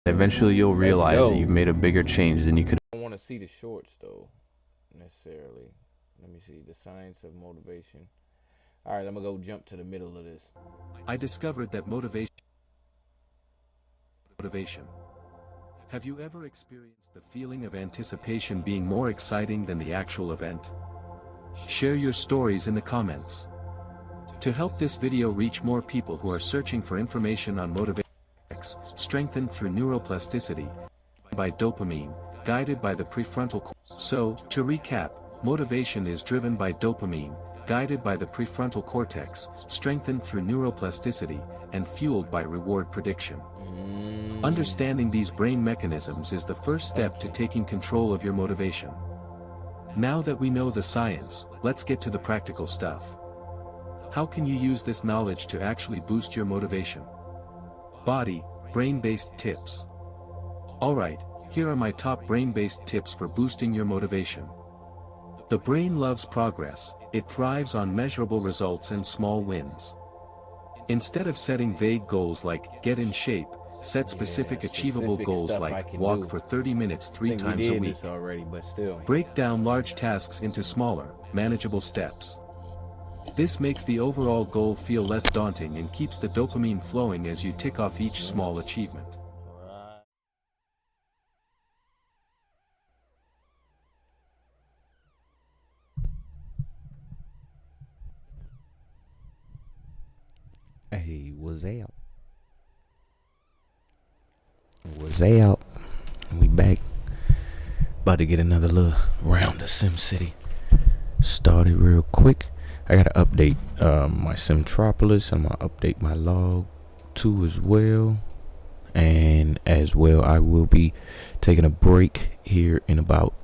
Eventually you'll realize that you've made a bigger change than you could. I don't want to see the shorts though, necessarily. Let me see the science of motivation. All right, I'm gonna go jump to the middle of this. I discovered that motivation. Have you ever experienced the feeling of anticipation being more exciting than the actual event? Share your stories in the comments. To help this video reach more people who are searching for information on motivation, strengthened through neuroplasticity by dopamine, guided by the prefrontal cortex. So, to recap, motivation is driven by dopamine, guided by the prefrontal cortex, strengthened through neuroplasticity, and fueled by reward prediction. Understanding these brain mechanisms is the first step to taking control of your motivation. Now that we know the science, let's get to the practical stuff. How can you use this knowledge to actually boost your motivation? Body, brain-based tips. Alright, here are my top brain-based tips for boosting your motivation. The brain loves progress, it thrives on measurable results and small wins. Instead of setting vague goals like, get in shape, set specific achievable goals like, walk for 30 minutes 3 times a week. Break down large tasks into smaller, manageable steps. This makes the overall goal feel less daunting and keeps the dopamine flowing as you tick off each small achievement. Hey, what's out? What's out? We back. About to get another little round of SimCity started real quick. I gotta update my Simtropolis. I'm gonna update my log too as well. And as well, I will be taking a break here in about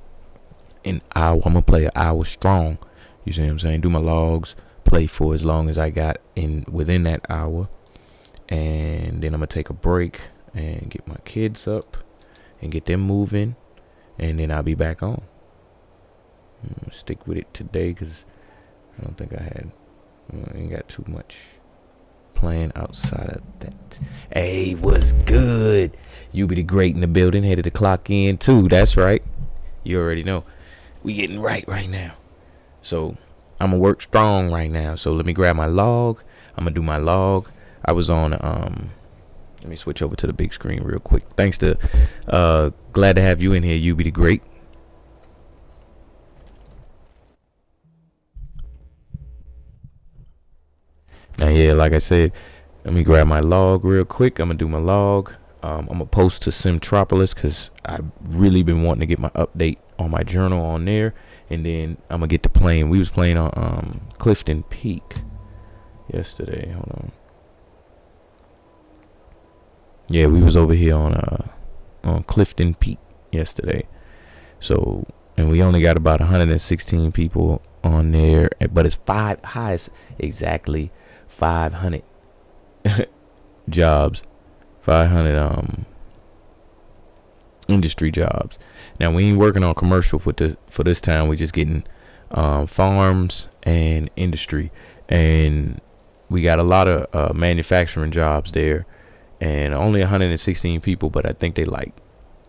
an hour. I'm gonna play an hour strong. You see what I'm saying? Do my logs, play for as long as I got in within that hour, and then I'm gonna take a break and get my kids up and get them moving, and then I'll be back on. I'm gonna stick with it today because I don't think I ain't got too much playing outside of that. Hey, what's good? You be the great in the building, headed to clock in too. That's right. You already know. We getting right now. So I'm gonna work strong right now. So let me grab my log. I'm gonna do my log. I was on let me switch over to the big screen real quick. Thanks to glad to have you in here, you be the great. Now yeah, like I said, let me grab my log real quick. I'm gonna do my log. I'm gonna post to Simtropolis because I've really been wanting to get my update on my journal on there, and then I'm gonna get to playing. We was playing on Clifton Peak yesterday. Hold on. Yeah, we was over here on Clifton Peak yesterday. So, and we only got about 116 people on there, but it's exactly 500 jobs, 500 industry jobs. Now we ain't working on commercial for this time. We just getting farms and industry, and we got a lot of manufacturing jobs there, and only 116 people, but I think they like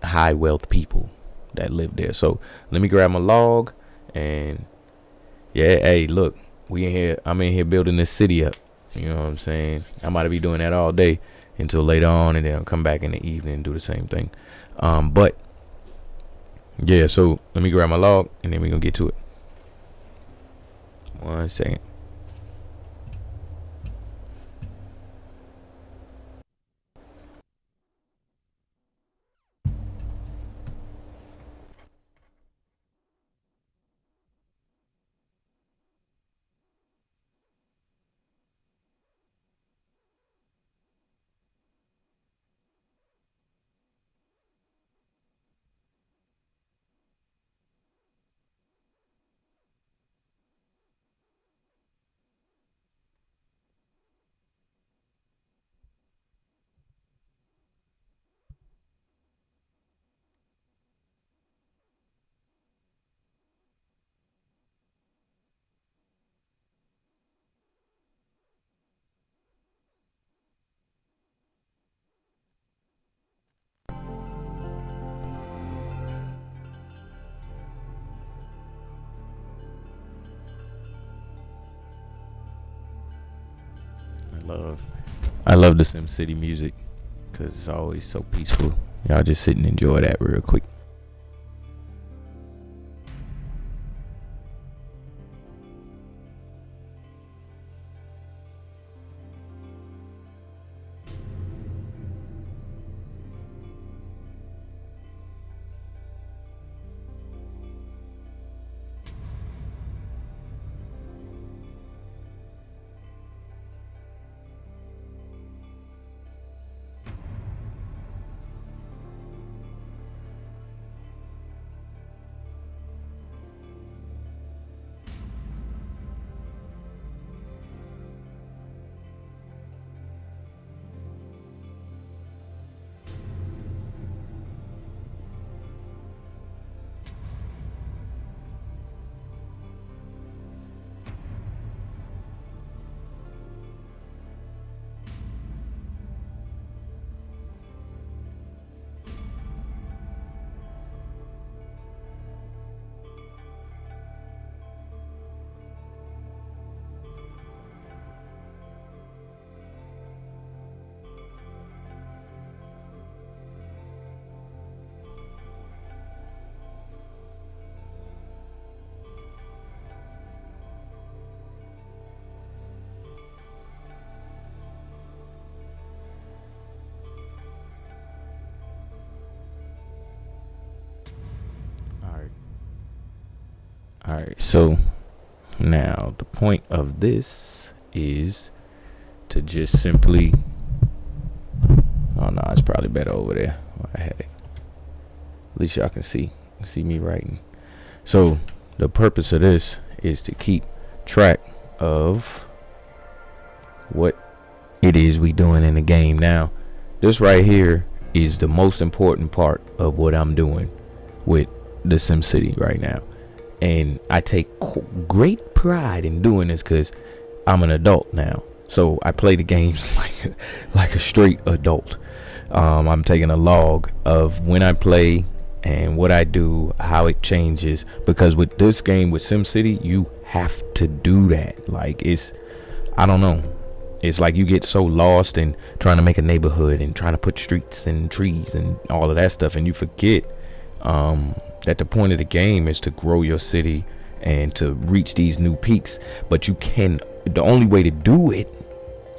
high wealth people that live there. So let me grab my log, and yeah, hey, look, we in here. I'm in here building this city up. You know what I'm saying? I might be doing that all day until later on, and then I'll come back in the evening and do the same thing. But yeah, so let me grab my log, and then we're gonna get to it. 1 second. I love the SimCity music because it's always so peaceful. Y'all just sit and enjoy that real quick. All right, so now the point of this is to just simply, oh no, it's probably better over there where I had it. At least y'all can see me writing. So the purpose of this is to keep track of what it is we doing in the game. Now, this right here is the most important part of what I'm doing with the SimCity right now. And I take great pride in doing this because I'm an adult now. So I play the games like a straight adult. I'm taking a log of when I play and what I do, how it changes. Because with this game, with SimCity, you have to do that. Like, I don't know. It's like you get so lost in trying to make a neighborhood and trying to put streets and trees and all of that stuff. And you forget that the point of the game is to grow your city and to reach these new peaks. But the only way to do it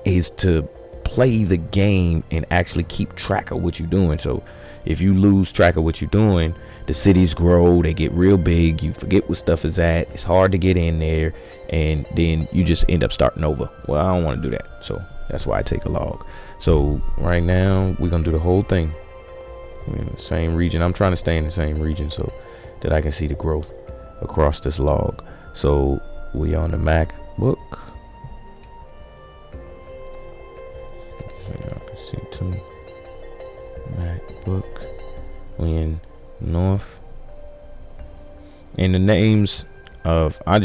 is to play the game and actually keep track of what you're doing. So if you lose track of what you're doing, the cities grow, they get real big, you forget what stuff is at, it's hard to get in there, and then you just end up starting over. Well, I don't want to do that, so that's why I take a log. So right now we're gonna do the whole thing in the same region. I'm trying to stay in the same region so that I can see the growth across this log. So we on the MacBook. Y'all can see too. MacBook. We in North. And the names of I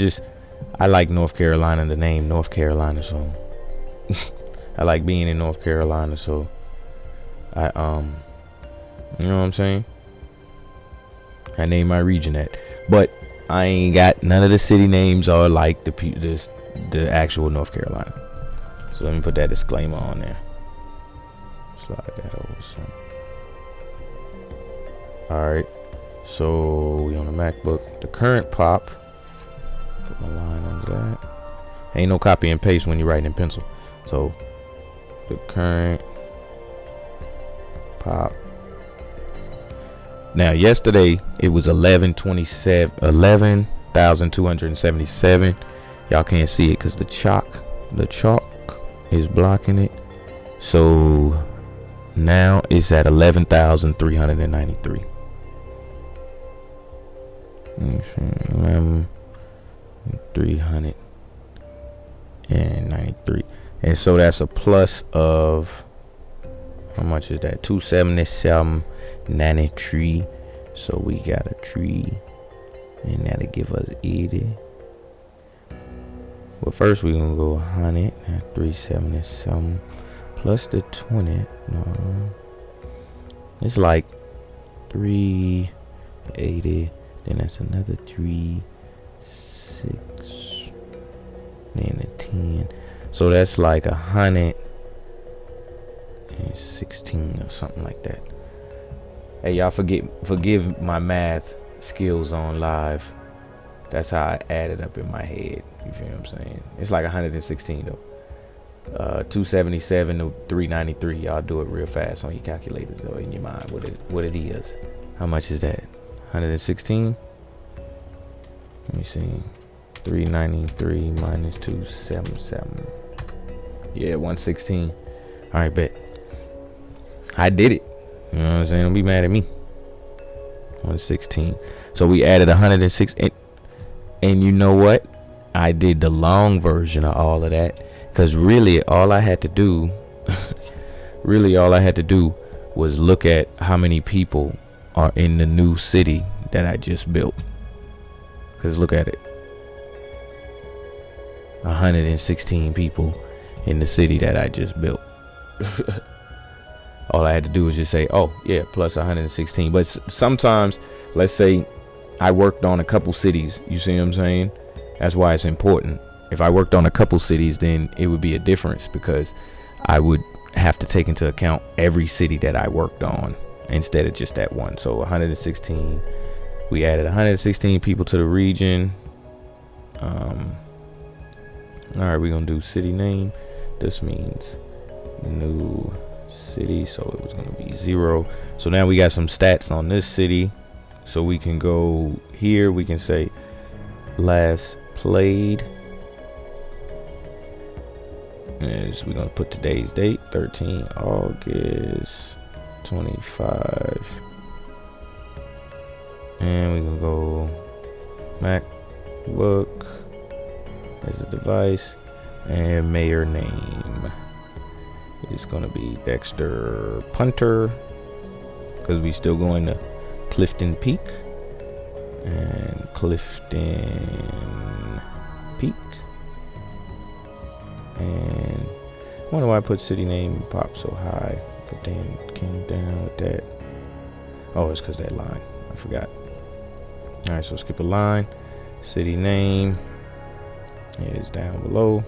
like North Carolina, the name North Carolina, so I like being in North Carolina, so I you know what I'm saying? I named my region that. But I ain't got none of the city names are like the actual North Carolina. So let me put that disclaimer on there. Slide that over some. Alright. So we on the MacBook. The current pop. Put my line under that. Ain't no copy and paste when you're writing in pencil. So the current pop. Now yesterday it was 11,277. Y'all can't see it because the chalk is blocking it. So now it's at 11,393. 393. And so that's a plus of, how much is that? 277.93. So we got a 3, and that'll give us 80. Well, first we're gonna go 100 at 377 plus the 20. No, it's like 380. Then that's another 3, 6, then a 10. So that's like 100. 116 or something like that. Hey, y'all forgive my math skills on live. That's how I added up in my head. You feel what I'm saying? It's like 116 though. 277 to 393. Y'all do it real fast on your calculators though, in your mind what it is. How much is that? 116. Let me see. 393 minus 277. Yeah, 116. All right, bet. I did it. You know what I'm saying? Don't be mad at me. 116. So we added 106. And you know what? I did the long version of all of that. Because really, all I had to do was look at how many people are in the new city that I just built. Because look at it. 116 people in the city that I just built. All I had to do was just say, oh yeah, plus 116. But sometimes, let's say I worked on a couple cities, you see what I'm saying? That's why it's important. If I worked on a couple cities, then it would be a difference, because I would have to take into account every city that I worked on instead of just that one. So 116, we added 116 people to the region. All right, we're gonna do city name. This means new city, so it was gonna be 0. So now we got some stats on this city, so we can go here. We can say last played, and we're gonna put today's date, 13 August 25, and we're gonna go MacBook as a device, and mayor name is gonna be Dexter Punter, because we still going to Clifton Peak, and Clifton Peak. And I wonder why I put city name pop so high, but then came down with that. Oh, it's because that line, I forgot. All right, so skip a line. City name is down below,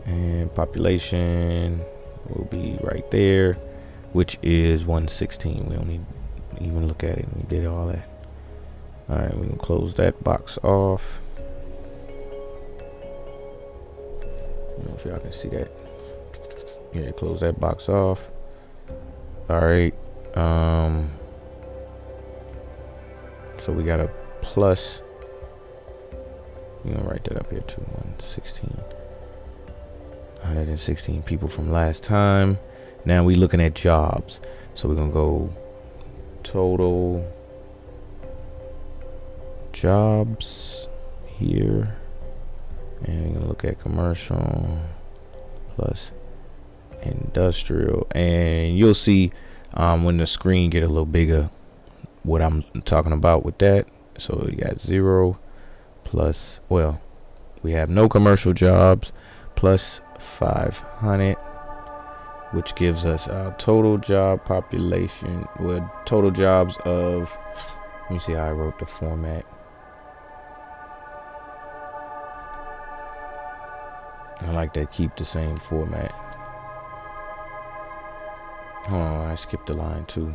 and population will be right there, which is 116. We don't need to even look at it. We did all that. All right, we can close that box off. I don't know if y'all can see that. Yeah, close that box off. All right. So we got a plus. We're gonna write that up here too. 116 people from last time. Now we looking at jobs. So we're gonna go total jobs here, and we're gonna look at commercial plus industrial, and you'll see when the screen get a little bigger what I'm talking about with that. So you got 0 plus, well, we have no commercial jobs, plus 500, which gives us our total job population, with total jobs of, let me see how I wrote the format. I like to keep the same format. Hold on, I skipped a line too.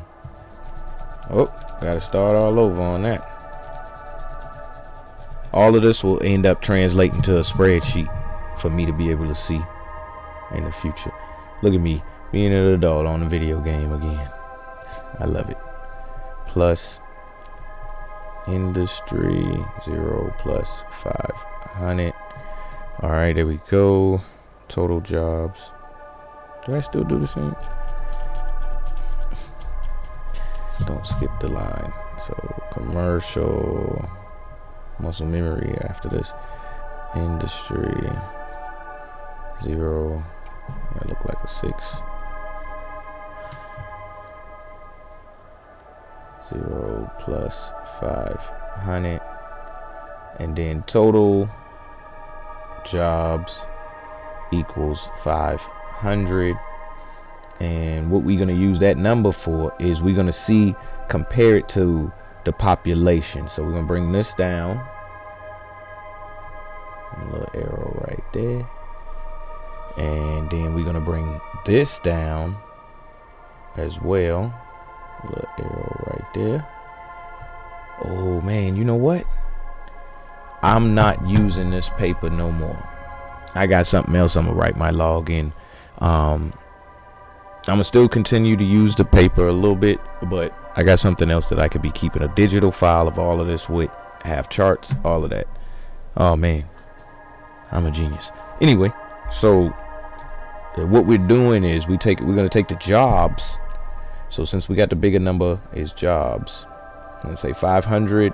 Oh, gotta start all over on that. All of this will end up translating to a spreadsheet for me to be able to see in the future. Look at me being an adult on a video game again. I love it. Plus industry 0 plus 500. All right, there we go. Total jobs. Do I still do the same? Don't skip the line. So commercial, muscle memory after this. Industry 0. That look like a 6. 0 plus 500, and then total jobs equals 500. And what we're going to use that number for is we're going to see, compare it to the population. So we're going to bring this down, a little arrow right there, And then we're gonna bring this down as well. Little arrow right there. Oh man, you know what? I'm not using this paper no more. I got something else I'm gonna write my log in. I'm gonna still continue to use the paper a little bit, but I got something else that I could be keeping, a digital file of all of this with, have charts, all of that. Oh man, I'm a genius. Anyway, so what we're doing is we're gonna take the jobs. So since we got the bigger number is jobs, I'm gonna say 500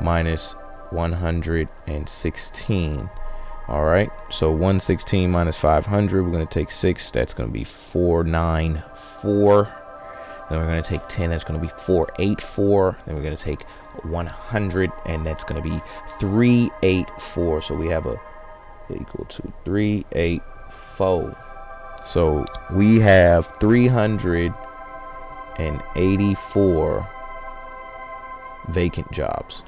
minus 116. All right, so 116 minus 500, we're gonna take 6, that's gonna be 494. Then we're gonna take 10, that's gonna be 484. Then we're gonna take 100, and that's gonna be 384. So we have a equal to 384. So we have 384 vacant jobs.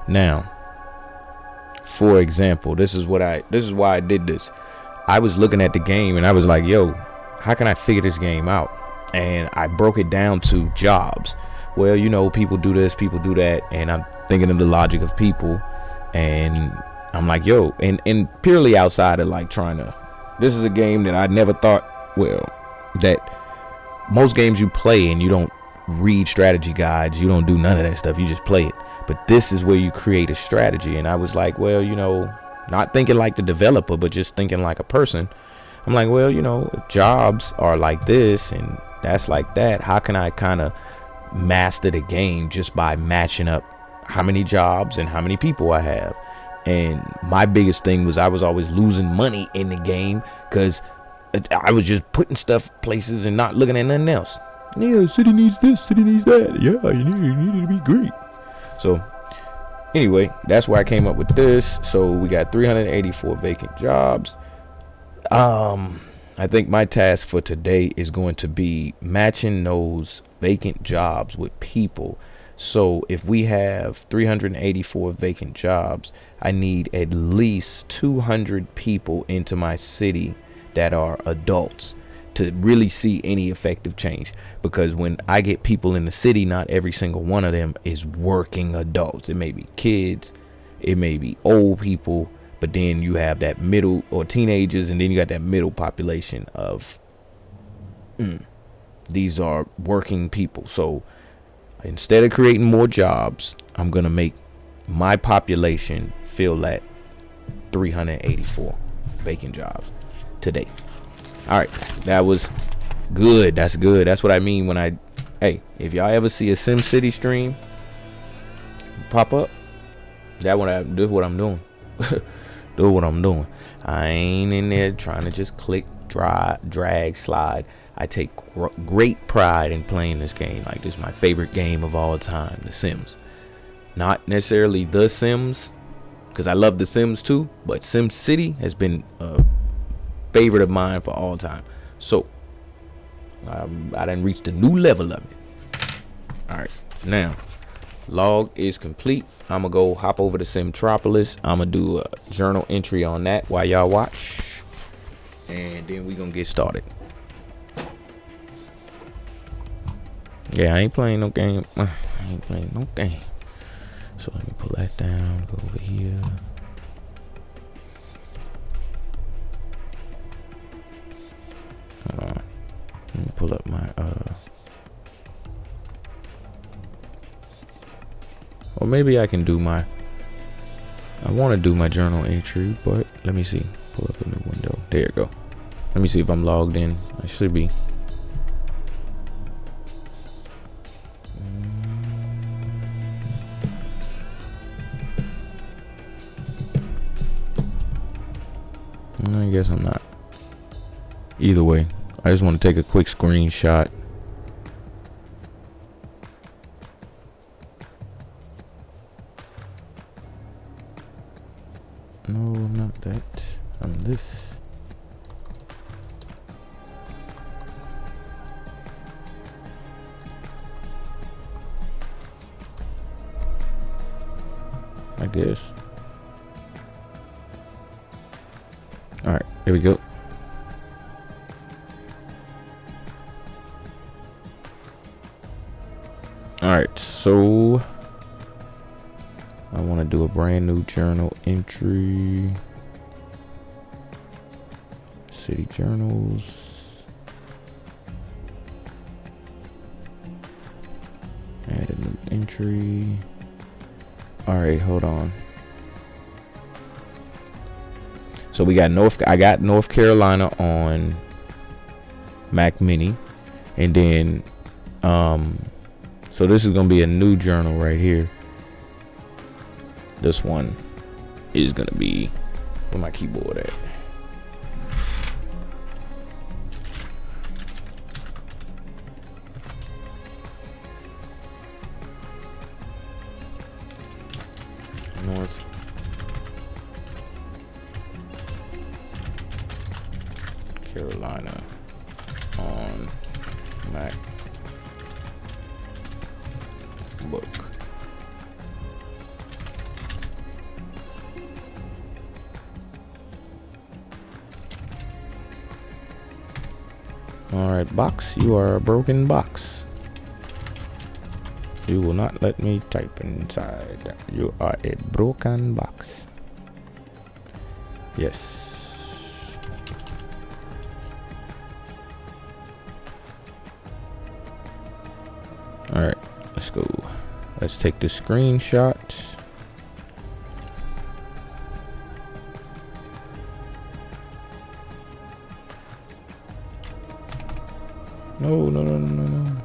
Now, for example, this is why I did this. I was looking at the game and I was like, yo, how can I figure this game out? And I broke it down to jobs. Well, you know, people do this, people do that, and I'm thinking of the logic of people, and I'm like, yo, and purely outside of like this is a game that I never thought, well, that most games you play and you don't read strategy guides, you don't do none of that stuff, you just play it. But this is where you create a strategy. And I was like, well, you know, not thinking like the developer, but just thinking like a person. I'm like, well, you know, if jobs are like this and that's like that, how can I kind of master the game just by matching up how many jobs and how many people I have? And my biggest thing was I was always losing money in the game because I was just putting stuff places and not looking at nothing else. Yeah, city needs this, city needs that. Yeah, you need it to be great. So anyway, that's why I came up with this. So we got 384 vacant jobs. I think my task for today is going to be matching those vacant jobs with people. So if we have 384 vacant jobs, I need at least 200 people into my city that are adults to really see any effective change. Because when I get people in the city, not every single one of them is working adults. It may be kids, it may be old people, but then you have that middle or teenagers, and then you got that middle population of these are working people. So instead of creating more jobs, I'm gonna make my population fill that 384 vacant jobs today. All right, that was good. That's good. That's what I mean when hey, if y'all ever see a SimCity stream pop up, this is what I'm doing. Do what I'm doing. I ain't in there trying to just click, drag, slide. I take great pride in playing this game. Like, this is my favorite game of all time, The Sims. Not necessarily The Sims, because I love The Sims too, but SimCity has been favorite of mine for all time. So I done reached a new level of it. All right, now log is complete. I'm gonna go hop over to Simtropolis. I'm gonna do a journal entry on that while y'all watch, and then we gonna get started. Yeah, I ain't playing no game. I ain't playing no game. So let me pull that down, go over here. Hold on. Let me pull up my or maybe I can do I want to do my journal entry, but let me see. Pull up a new window. There you go. Let me see if I'm logged in. I should be. I guess I'm not. Either way, I just want to take a quick screenshot. No, not that. I'm this. I guess. Alright, there we go. Alright, so I want to do a brand new journal entry. City journals. Add a new entry. Alright, hold on. So we got I got North Carolina on Mac Mini. And then so this is gonna be a new journal right here. This one is gonna be where my keyboard at. North Carolina on Mac book. Alright, box, you are a broken box. You will not let me type inside. You are a broken box. Yes. Alright, let's go. Let's take the screenshot. No, no, no, no, no, no.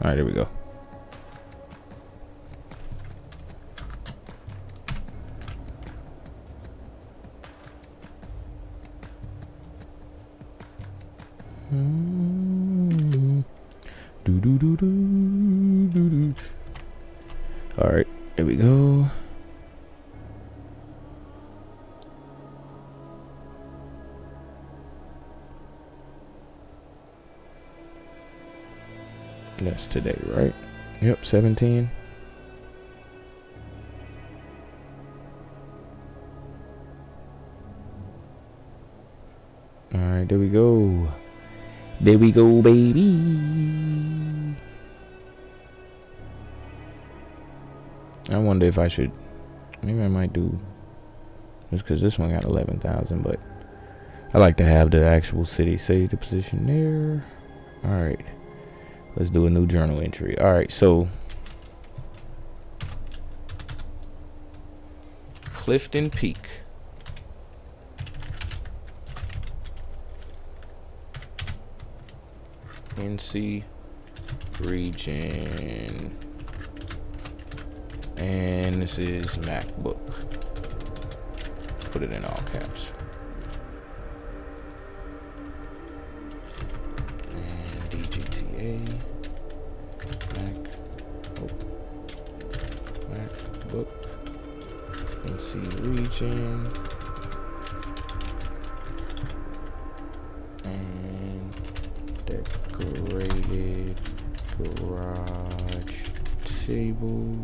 Alright, there we go. Alright, here we go. That's today, right? Yep, 17. Alright, there we go. There we go, baby. I wonder if I should, maybe I might do, just because this one got 11,000, but I like to have the actual city save the position there. Alright, let's do a new journal entry. Alright, so Clifton Peak. NC region, and this is MacBook. Put it in all caps. And DGTA MacBook NC region and decorated garage table.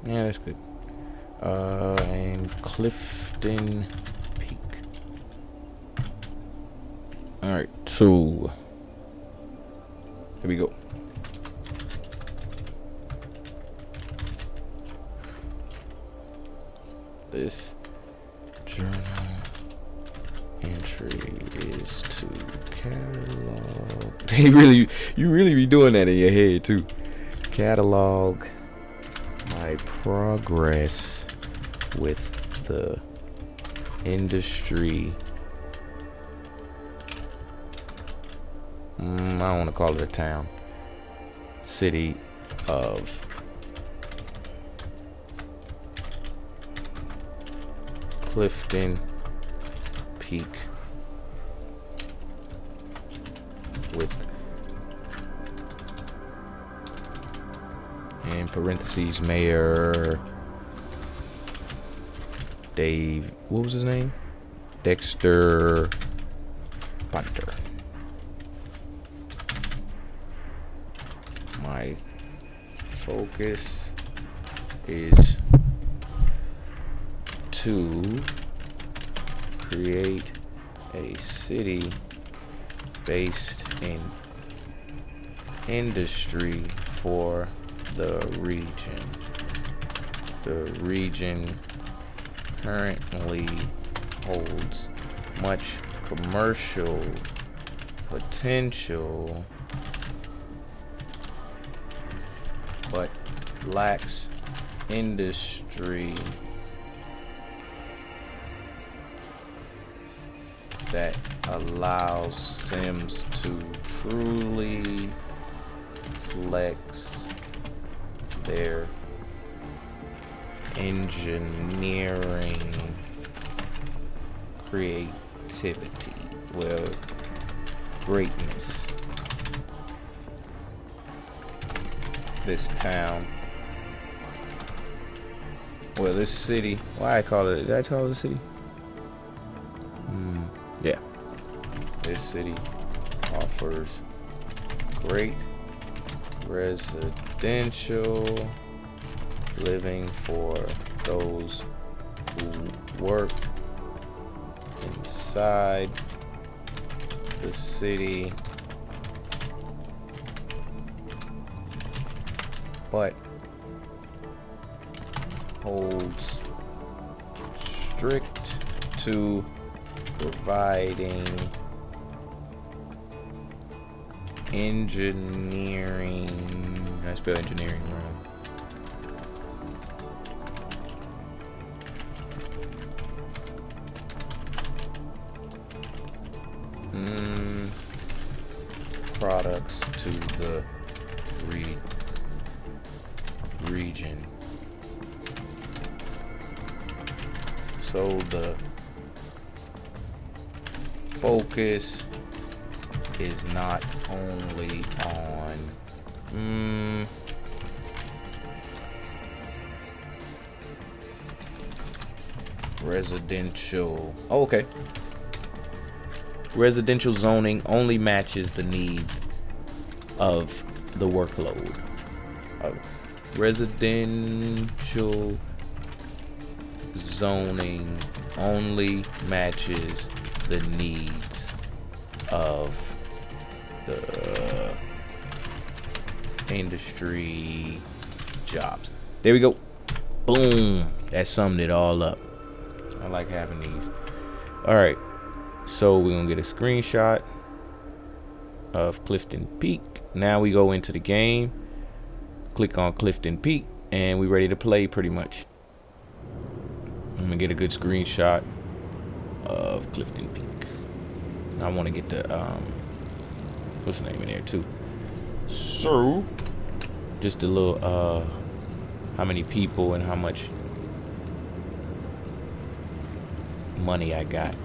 Yeah, that's good. And Clifton Peak. Alright, so here we go. This journal entry is to catalog. You really be doing that in your head too. Catalog my progress with the industry. I don't want to call it a town. City of Clifton Peak with, in parentheses, Mayor Dave, what was his name? Dexter Bunter. My focus is to create a city based in industry for the region. The region currently holds much commercial potential but lacks industry that allows Sims to truly flex their engineering creativity, well, greatness. This town, well, this city, why I call it, did I call it a city? Yeah, this city offers great residential living for those who work inside the city, but holds strict to providing engineering. I spell engineering wrong. Products to the region. So the focus is not only on residential. Oh, okay. Residential zoning only matches the needs of the workload. Residential zoning only matches the needs of the industry jobs. There we go. Boom. That summed it all up. I like having these. All right. So we're going to get a screenshot of Clifton Peak. Now we go into the game. Click on Clifton Peak. And we're ready to play pretty much. I'm going to get a good screenshot of Clifton Peak. I want to get the, what's the name in there too? So, just a little, how many people and how much money I got.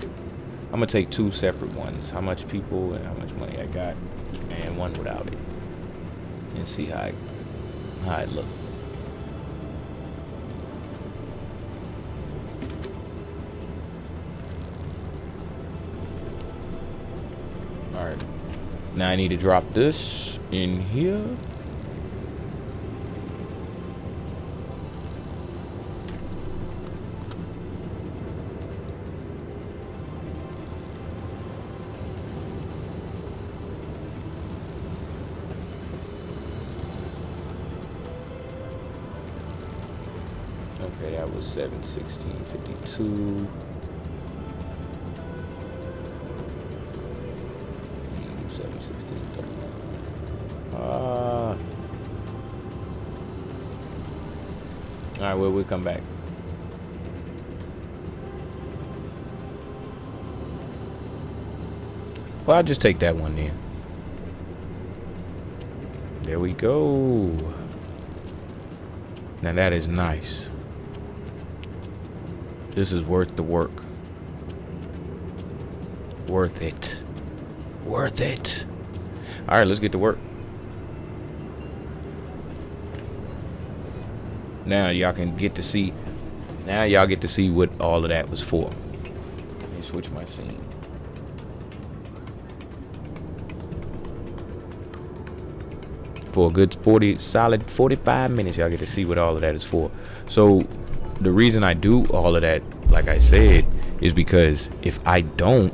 I'm gonna take two separate ones. How much people and how much money I got, and one without it, and see how it look. All right. Now I need to drop this in here. Okay, that was 7/16/52. All right, well, we'll come back. Well, I'll just take that one then. There we go. Now that is nice. This is worth the work. Worth it. Worth it. All right, let's get to work. Now y'all can get to see. Now y'all get to see what all of that was for. Let me switch my scene. for a good 45 minutes. Y'all get to see what all of that is for. So the reason I do all of that, like I said, is because if I don't,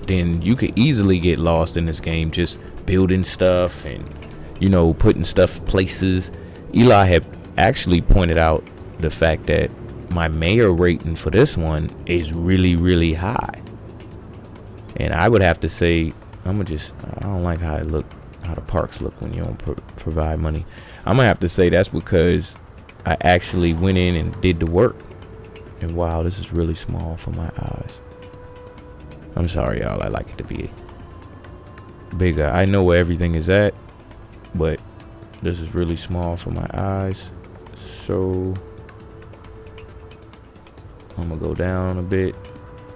then you could easily get lost in this game just building stuff and, you know, putting stuff places. Eli had actually pointed out the fact that my mayor rating for this one is really, really high. And I would have to say, I don't like how the parks look when you don't provide money. I'm gonna have to say that's because I actually went in and did the work. And wow, this is really small for my eyes. I'm sorry, y'all. I like it to be bigger. I know where everything is at, but this is really small for my eyes. So I'm gonna go down a bit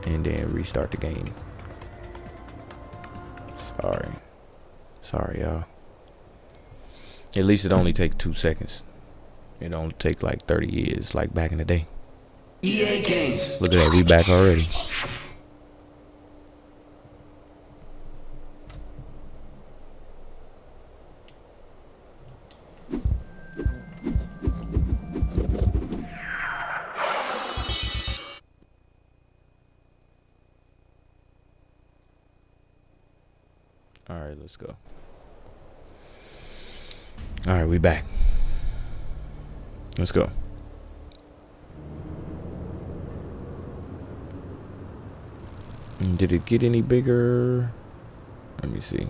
and then restart the game. Sorry, y'all. At least it only takes 2 seconds. It only take like 30 years, like back in the day. EA Games. Look at that, we back already. All right, let's go. All right, we back. Let's go. Did it get any bigger? Let me see.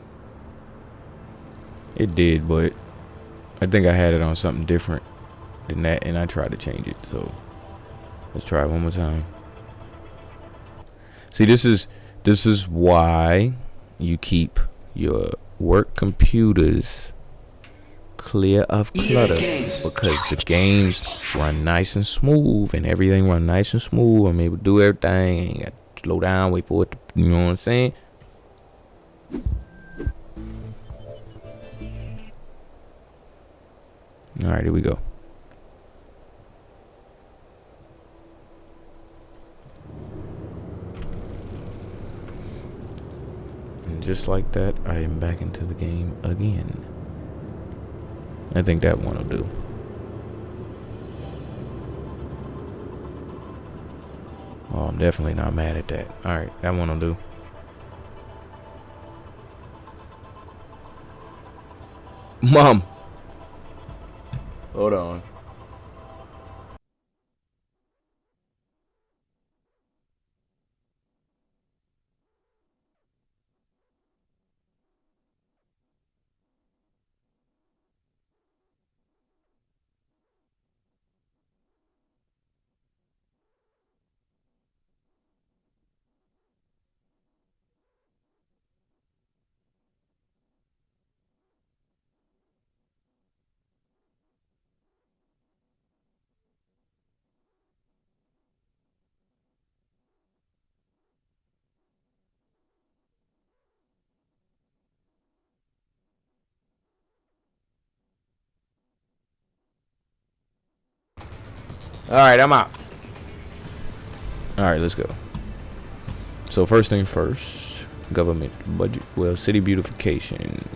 It did, but I think I had it on something different than that, and I tried to change it. So let's try it one more time. See, this is why you keep your work computers clear of clutter, because the games run nice and smooth and everything run nice and smooth. I'm able to do everything. Ain't got to slow down, wait for it to, you know what I'm saying? All right, here we go. And just like that, I am back into the game again. I think that one will do. Oh, I'm definitely not mad at that. Alright, that one will do. Mom! Hold on. Alright, I'm out. Alright, let's go. So first thing first, government budget, well, city beautification.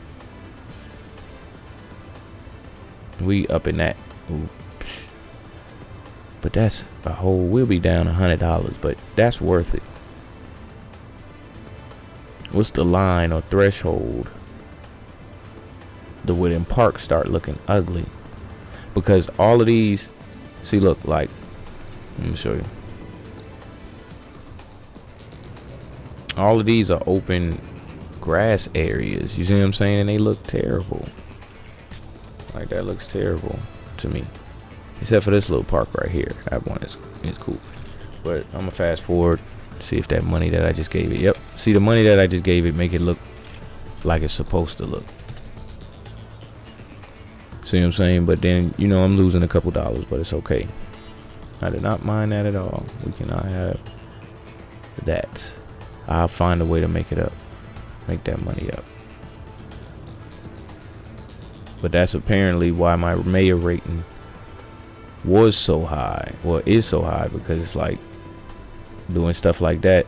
We up in that. Oops. But that's a whole, we'll be down $100, but that's worth it. What's the line or threshold the wooden parks start looking ugly? Because all of these, see, look, like, let me show you. All of these are open grass areas. You see what I'm saying? And they look terrible. Like, that looks terrible to me. Except for this little park right here. That one is cool. But I'm gonna fast forward, see if that money that I just gave it. Yep. See, the money that I just gave it, make it look like it's supposed to look. See what I'm saying? But then, you know, I'm losing a couple dollars, but it's okay. I did not mind that at all. We cannot have that. I'll find a way to make it up. Make that money up. But that's apparently why my mayor rating was so high. Well, is so high, because it's like doing stuff like that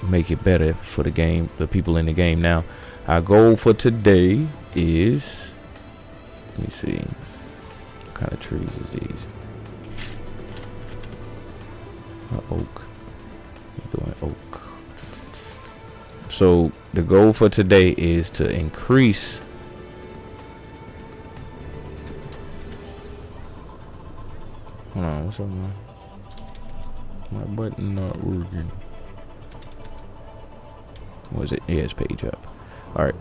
make it better for the game, the people in the game. Now, our goal for today is Let me see. What kind of trees is these? Oak. We're doing oak. So the goal for today is to increase hold on, what's up, man? My button not working. What is it? Yeah, it's page up. Alright.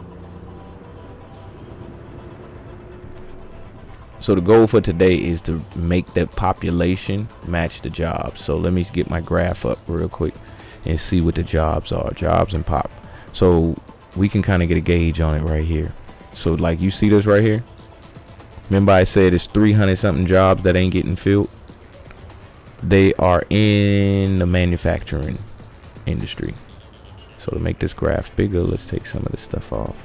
So the goal for today is to make the population match the jobs. So let me get my graph up real quick and see what the jobs are. Jobs and pop. So we can kind of get a gauge on it right here. So like you see this right here. Remember I said it's 300 something jobs that ain't getting filled. They are in the manufacturing industry. So to make this graph bigger, let's take some of this stuff off.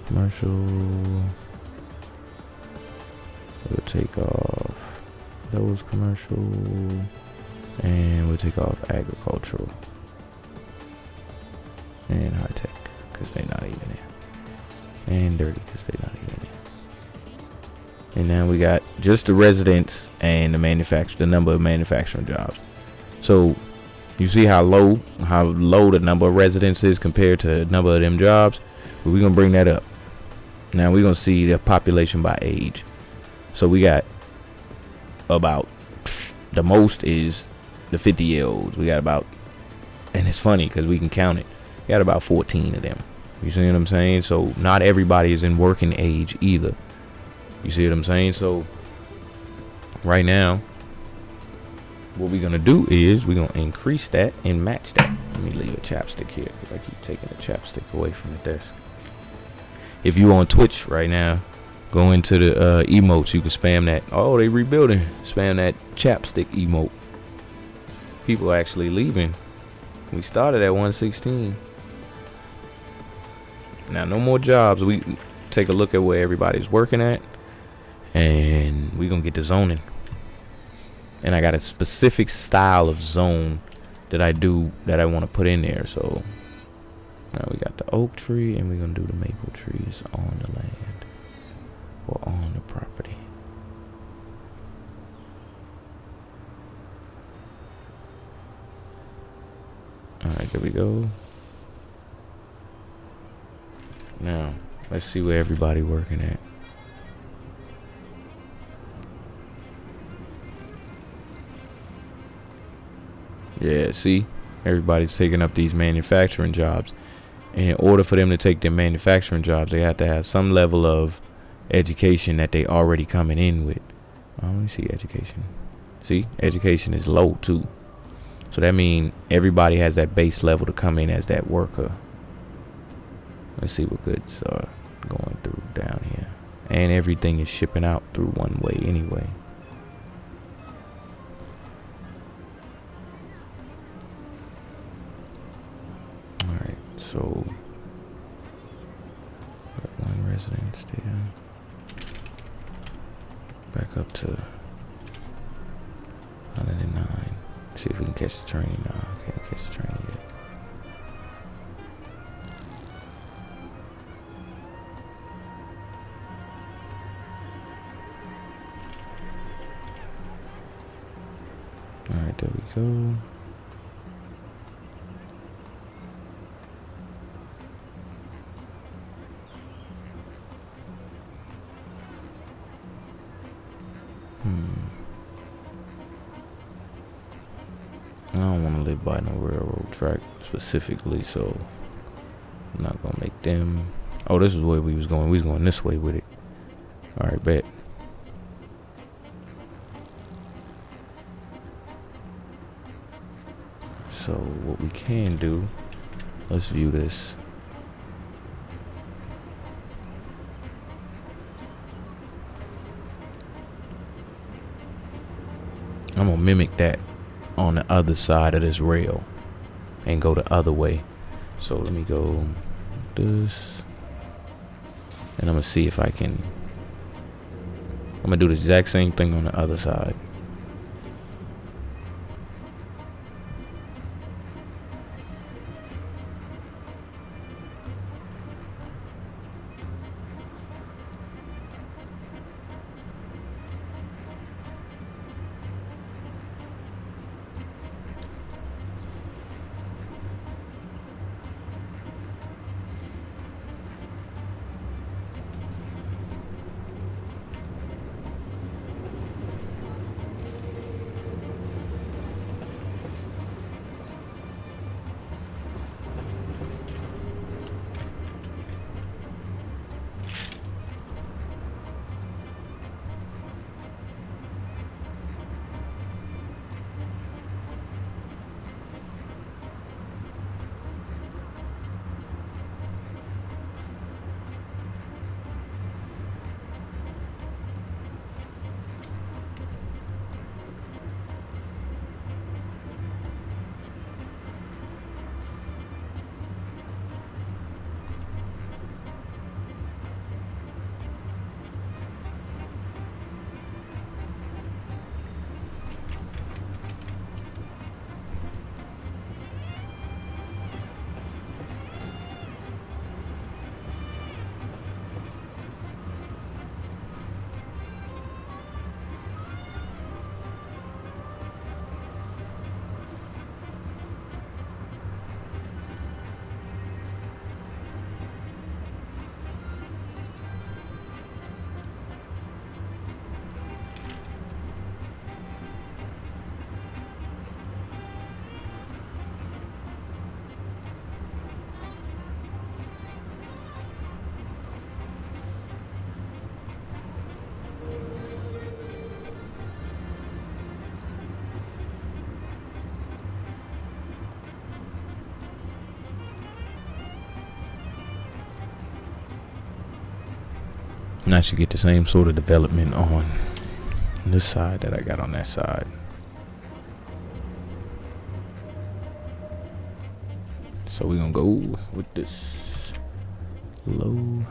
Commercial. We'll take off those commercial. And we'll take off agricultural. And high tech, because they're not even there. And dirty, because they're not even there. And now we got just the residents and the number of manufacturing jobs. So you see how low the number of residents is compared to the number of them jobs. But we're gonna bring that up. Now we're gonna see the population by age. So we got about, the most is the 50-year-olds. We got about, and it's funny because we can count it. We got about 14 of them. You see what I'm saying? So not everybody is in working age either. You see what I'm saying? So right now, what we're gonna do is we're gonna increase that and match that. Let me leave a chapstick here because I keep taking the chapstick away from the desk. If you on Twitch right now, go into the emotes. You can spam that. Oh, they rebuilding. Spam that chapstick emote. People are actually leaving. We started at 116. Now no more jobs. We take a look at where everybody's working at, and we're gonna get the zoning. And I got a specific style of zone that I want to put in there. So now we got the oak tree, and we're gonna do the maple trees on the land or on the property. All right, there we go. Now let's see where everybody working at. Yeah, see, everybody's taking up these manufacturing jobs. And in order for them to take their manufacturing jobs, they have to have some level of education that they already coming in with. Let me see education. See, education is low too. So that means everybody has that base level to come in as that worker. Let's see what goods are going through down here. And everything is shipping out through one way anyway. Alright, so one residence there. Back up to 109. See if we can catch the train. No, can't catch the train yet. Alright, there we go. I don't want to live by no railroad track specifically, so I'm not gonna make them. Oh, this is where we was going. We was going this way with it. Alright, bet. So what we can do, let's view this. I'm gonna mimic that on the other side of this rail and go the other way. So let me go this, and I'm gonna see if I can. I'm gonna do the exact same thing on the other side. And I should get the same sort of development on this side that I got on that side. So we're gonna go with this low.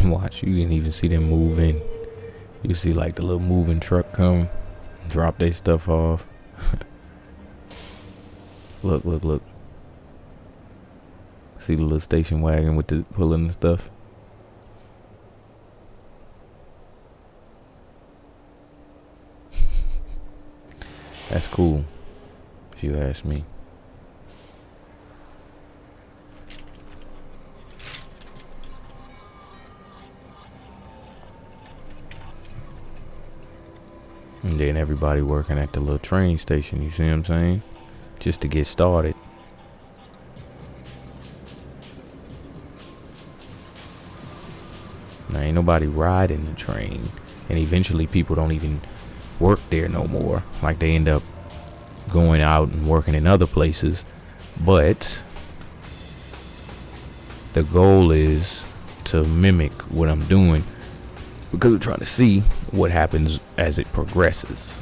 Watch, you can even see them moving. You see like the little moving truck come, drop their stuff off. Look. See the little station wagon with the pulling the stuff. That's cool, if you ask me. And then everybody working at the little train station, you see what I'm saying? Just to get started. Now ain't nobody riding the train. And eventually people don't even work there no more. Like they end up going out and working in other places. But the goal is to mimic what I'm doing, because we're trying to see what happens as it progresses.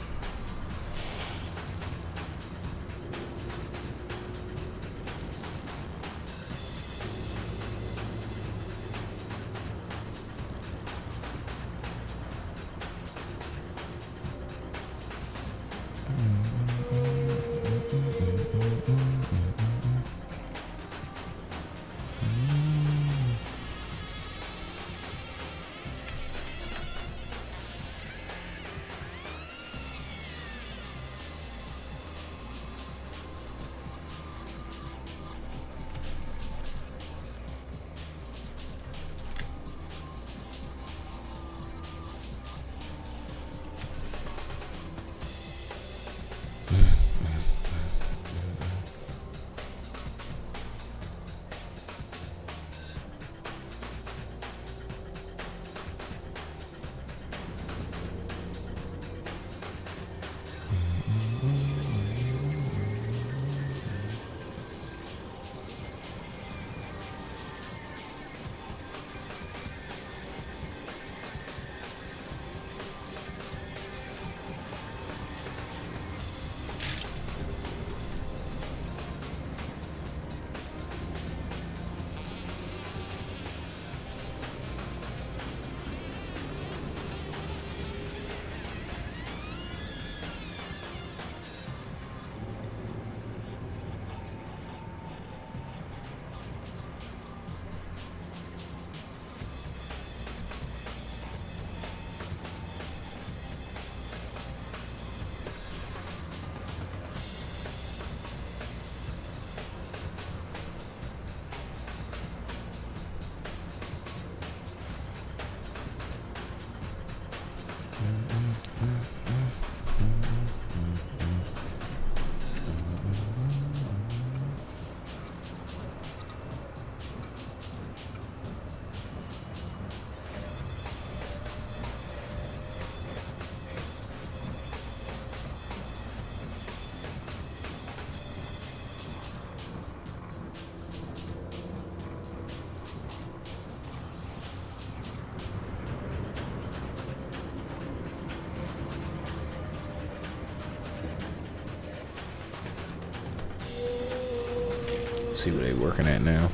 See where they working at now.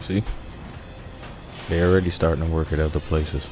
See? They're already starting to work at other places.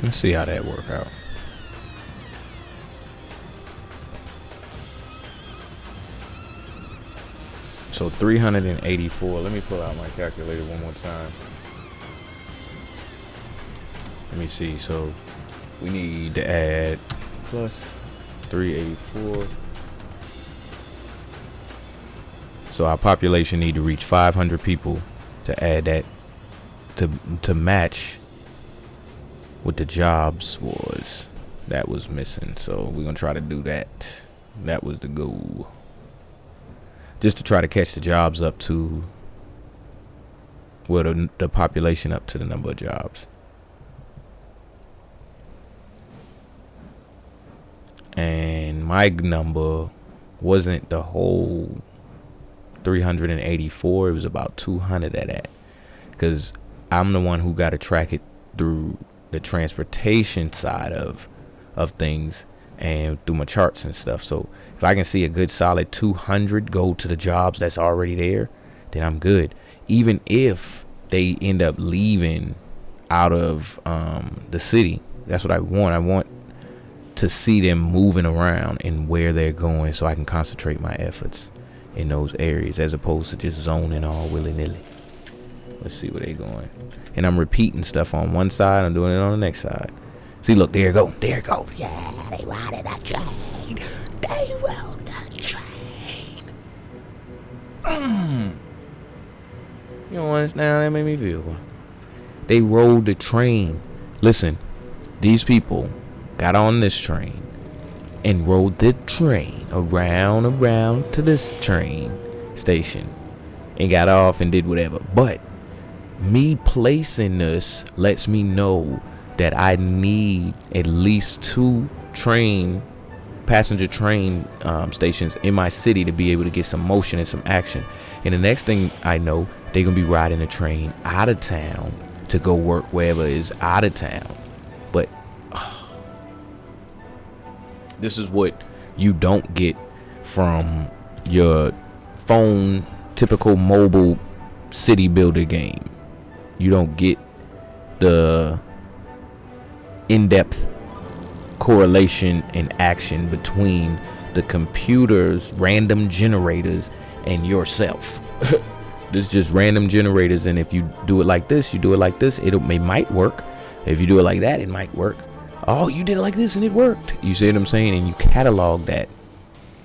Let's see how that work out. So 384. Let me pull out my calculator one more time. Let me see. So we need to add plus 384. So our population need to reach 500 people to add that to match what the jobs was. That was missing. So we're gonna try to do that. That was the goal. Just to try to catch the jobs up to, well, the population up to the number of jobs. And my number wasn't the whole 384. It was about 200 of that, because I'm the one who got to track it through the transportation side of things and through my charts and stuff. So if I can see a good solid 200 go to the jobs that's already there, then I'm good. Even if they end up leaving out of the city, that's what I want. I want to see them moving around and where they're going, so I can concentrate my efforts in those areas as opposed to just zoning all willy-nilly. Let's see where they're going. And I'm repeating stuff on one side, I'm doing it on the next side. See, look, there you go. There you go. Yeah, they wanted a train. They rode the train. You don't understand how that made me feel? They rode the train. Listen, these people got on this train and rode the train around to this train station and got off and did whatever. But me placing this lets me know that I need at least 2 passenger train stations in my city to be able to get some motion and some action. And the next thing I know, they're gonna be riding a train out of town to go work wherever is out of town. But this is what you don't get from your phone, typical mobile city builder game. You don't get the in-depth correlation and action between the computer's random generators and yourself. This is just random generators, and if you do it like this, you do it like this, it might work. If you do it like that, it might work. Oh, you did it like this and it worked. You see what I'm saying? And you catalog that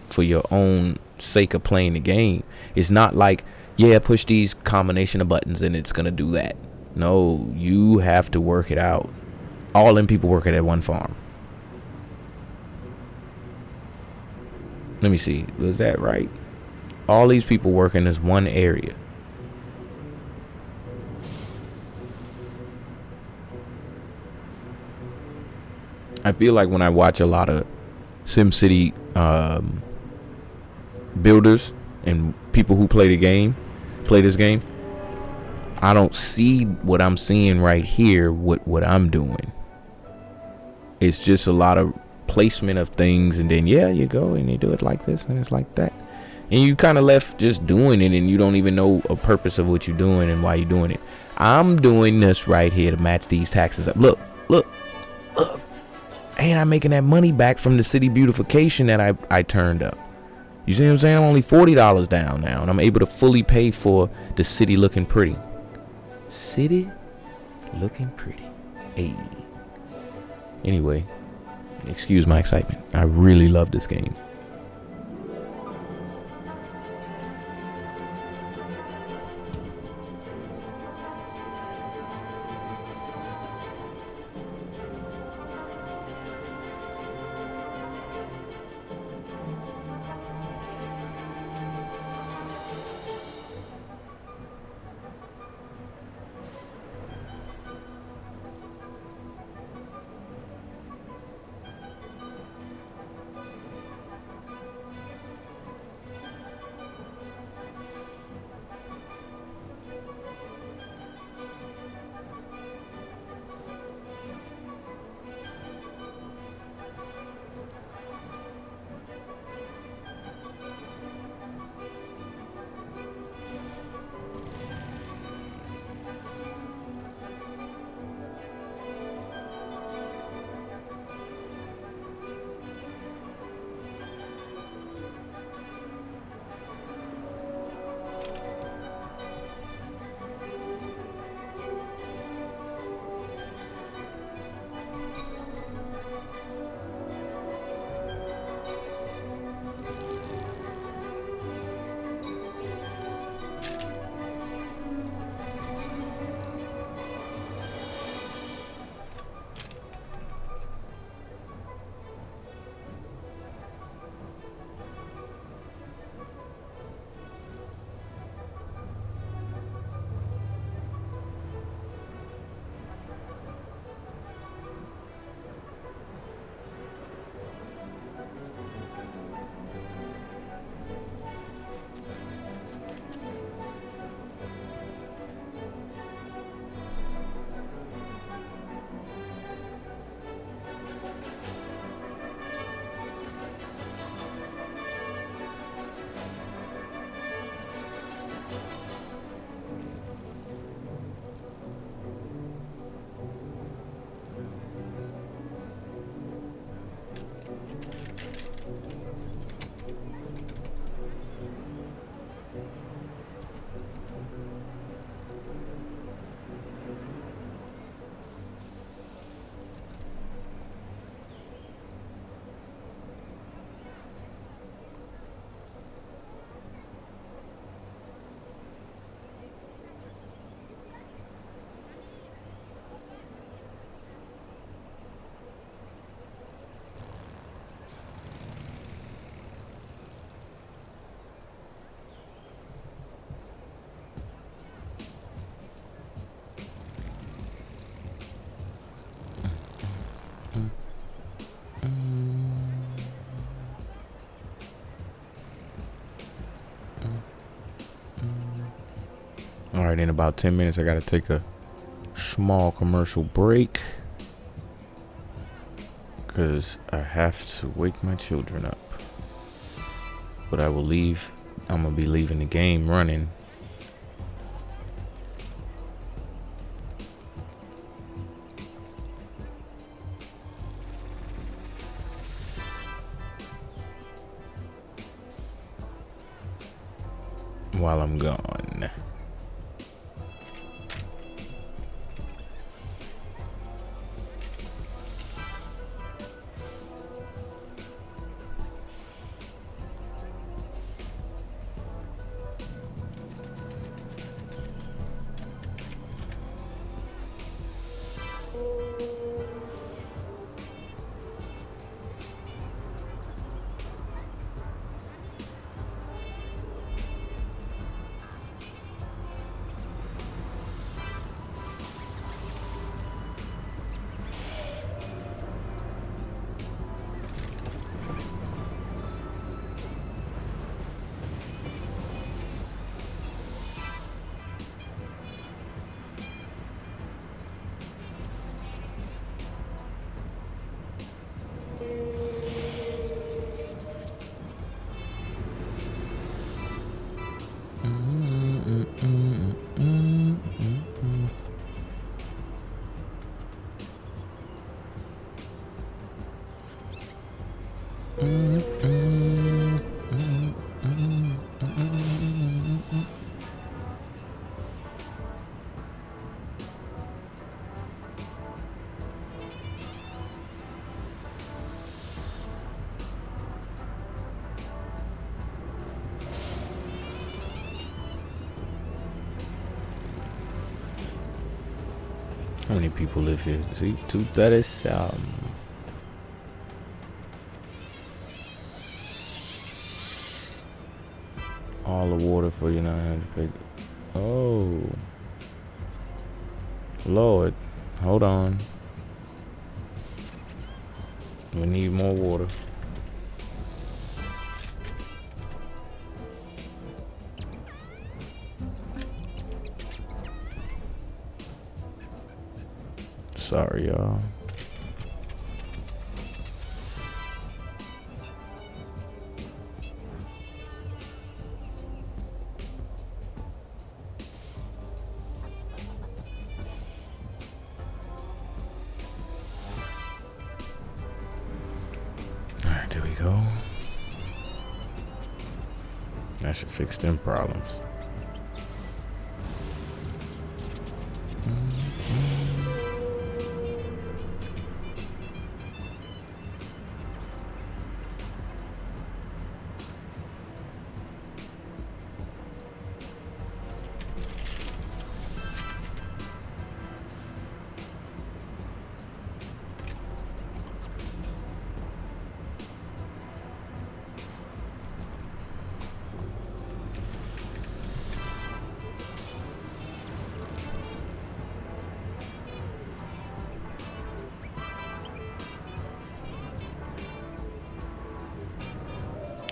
for your own sake of playing the game. It's not like, yeah, push these combination of buttons and it's gonna do that. No, you have to work it out. All them people working at one farm. Let me see. Was that right? All these people work in this one area. I feel like when I watch a lot of SimCity builders and people who play this game, I don't see what I'm seeing right here with what I'm doing. It's just a lot of placement of things, and then yeah, you go and you do it like this and it's like that, and you kind of left just doing it, and you don't even know a purpose of what you're doing and why you're doing it. I'm doing this right here to match these taxes up. Look, and I'm making that money back from the city beautification that I turned up. You see what I'm saying? I'm only $40 down now, and I'm able to fully pay for the city looking pretty. City looking pretty. Hey. Anyway, excuse my excitement. I really love this game. Alright, in about 10 minutes, I gotta take a small commercial break. Because I have to wake my children up. But I will leave. I'm gonna be leaving the game running. While I'm gone. How many people live here? See, 237. All the water for you now. Oh, Lord, hold on. We need more water. Sorry, y'all. Alright, there we go. That should fix them problems.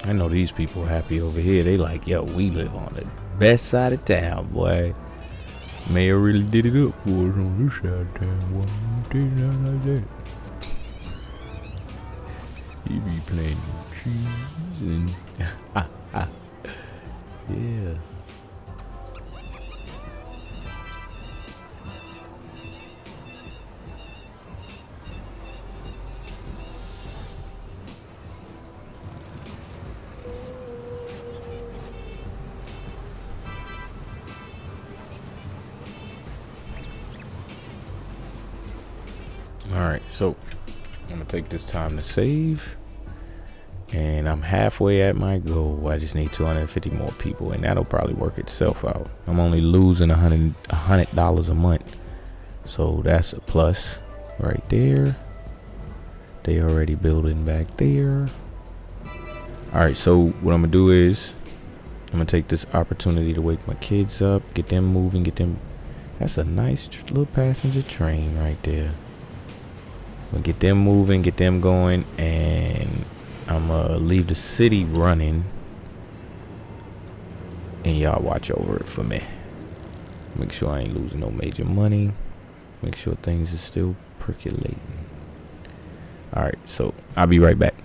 I know these people happy over here. They like, yo, we live on the best side of town, boy. Mayor really did it up for us on this side of town, boy. Not like that. He be playing cheese and yeah. Alright, so I'm gonna take this time to save, and I'm halfway at my goal. I just need 250 more people, and that'll probably work itself out. I'm only losing $100 a month, so that's a plus right there. They already building back there. Alright, so what I'm gonna do is I'm gonna take this opportunity to wake my kids up, get them moving, get them. That's a nice little passenger train right there. We'll get them moving, get them going, and I'm gonna leave the city running, and y'all watch over it for me. Make sure I ain't losing no major money. Make sure things are still percolating. Alright, so I'll be right back.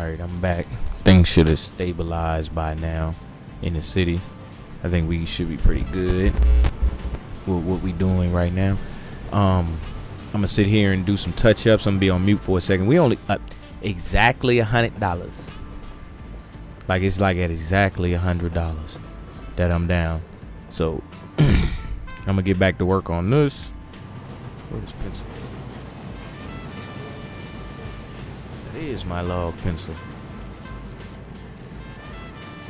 Alright, I'm back. Things should have stabilized by now in the city. I think we should be pretty good with what we doing right now. I'm gonna sit here and do some touch-ups. I'm gonna be on mute for a second. We only exactly $100. Like it's like at exactly $100 that I'm down. So I'm gonna get back to work on this. Where's this pencil? That is my log pencil.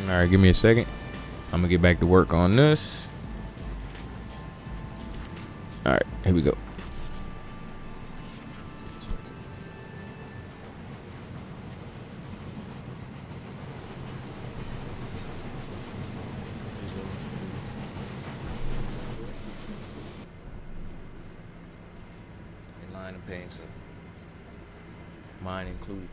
Alright, give me a second. I'm gonna get back to work on this. Alright, here we go. In line and paying some. Mine included.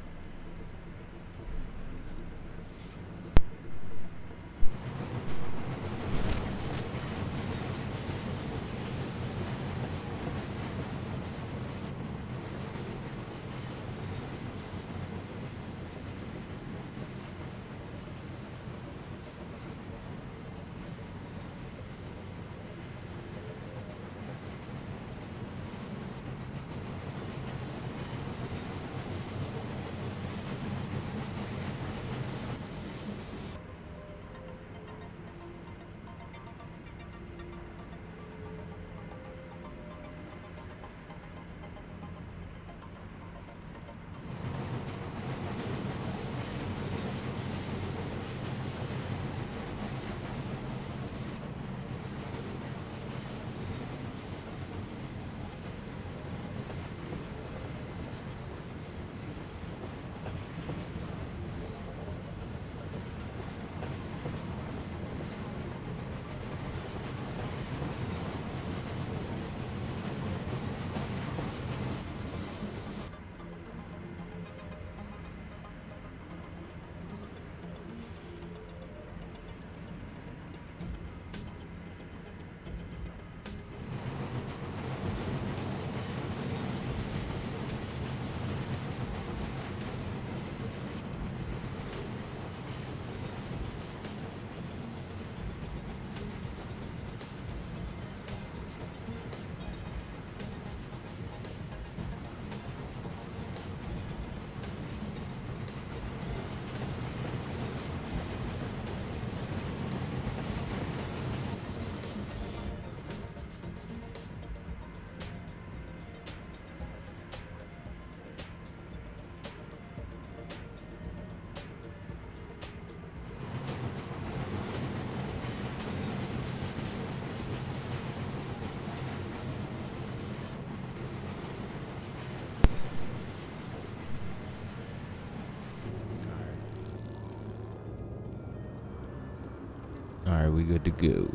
Alright, we good to go.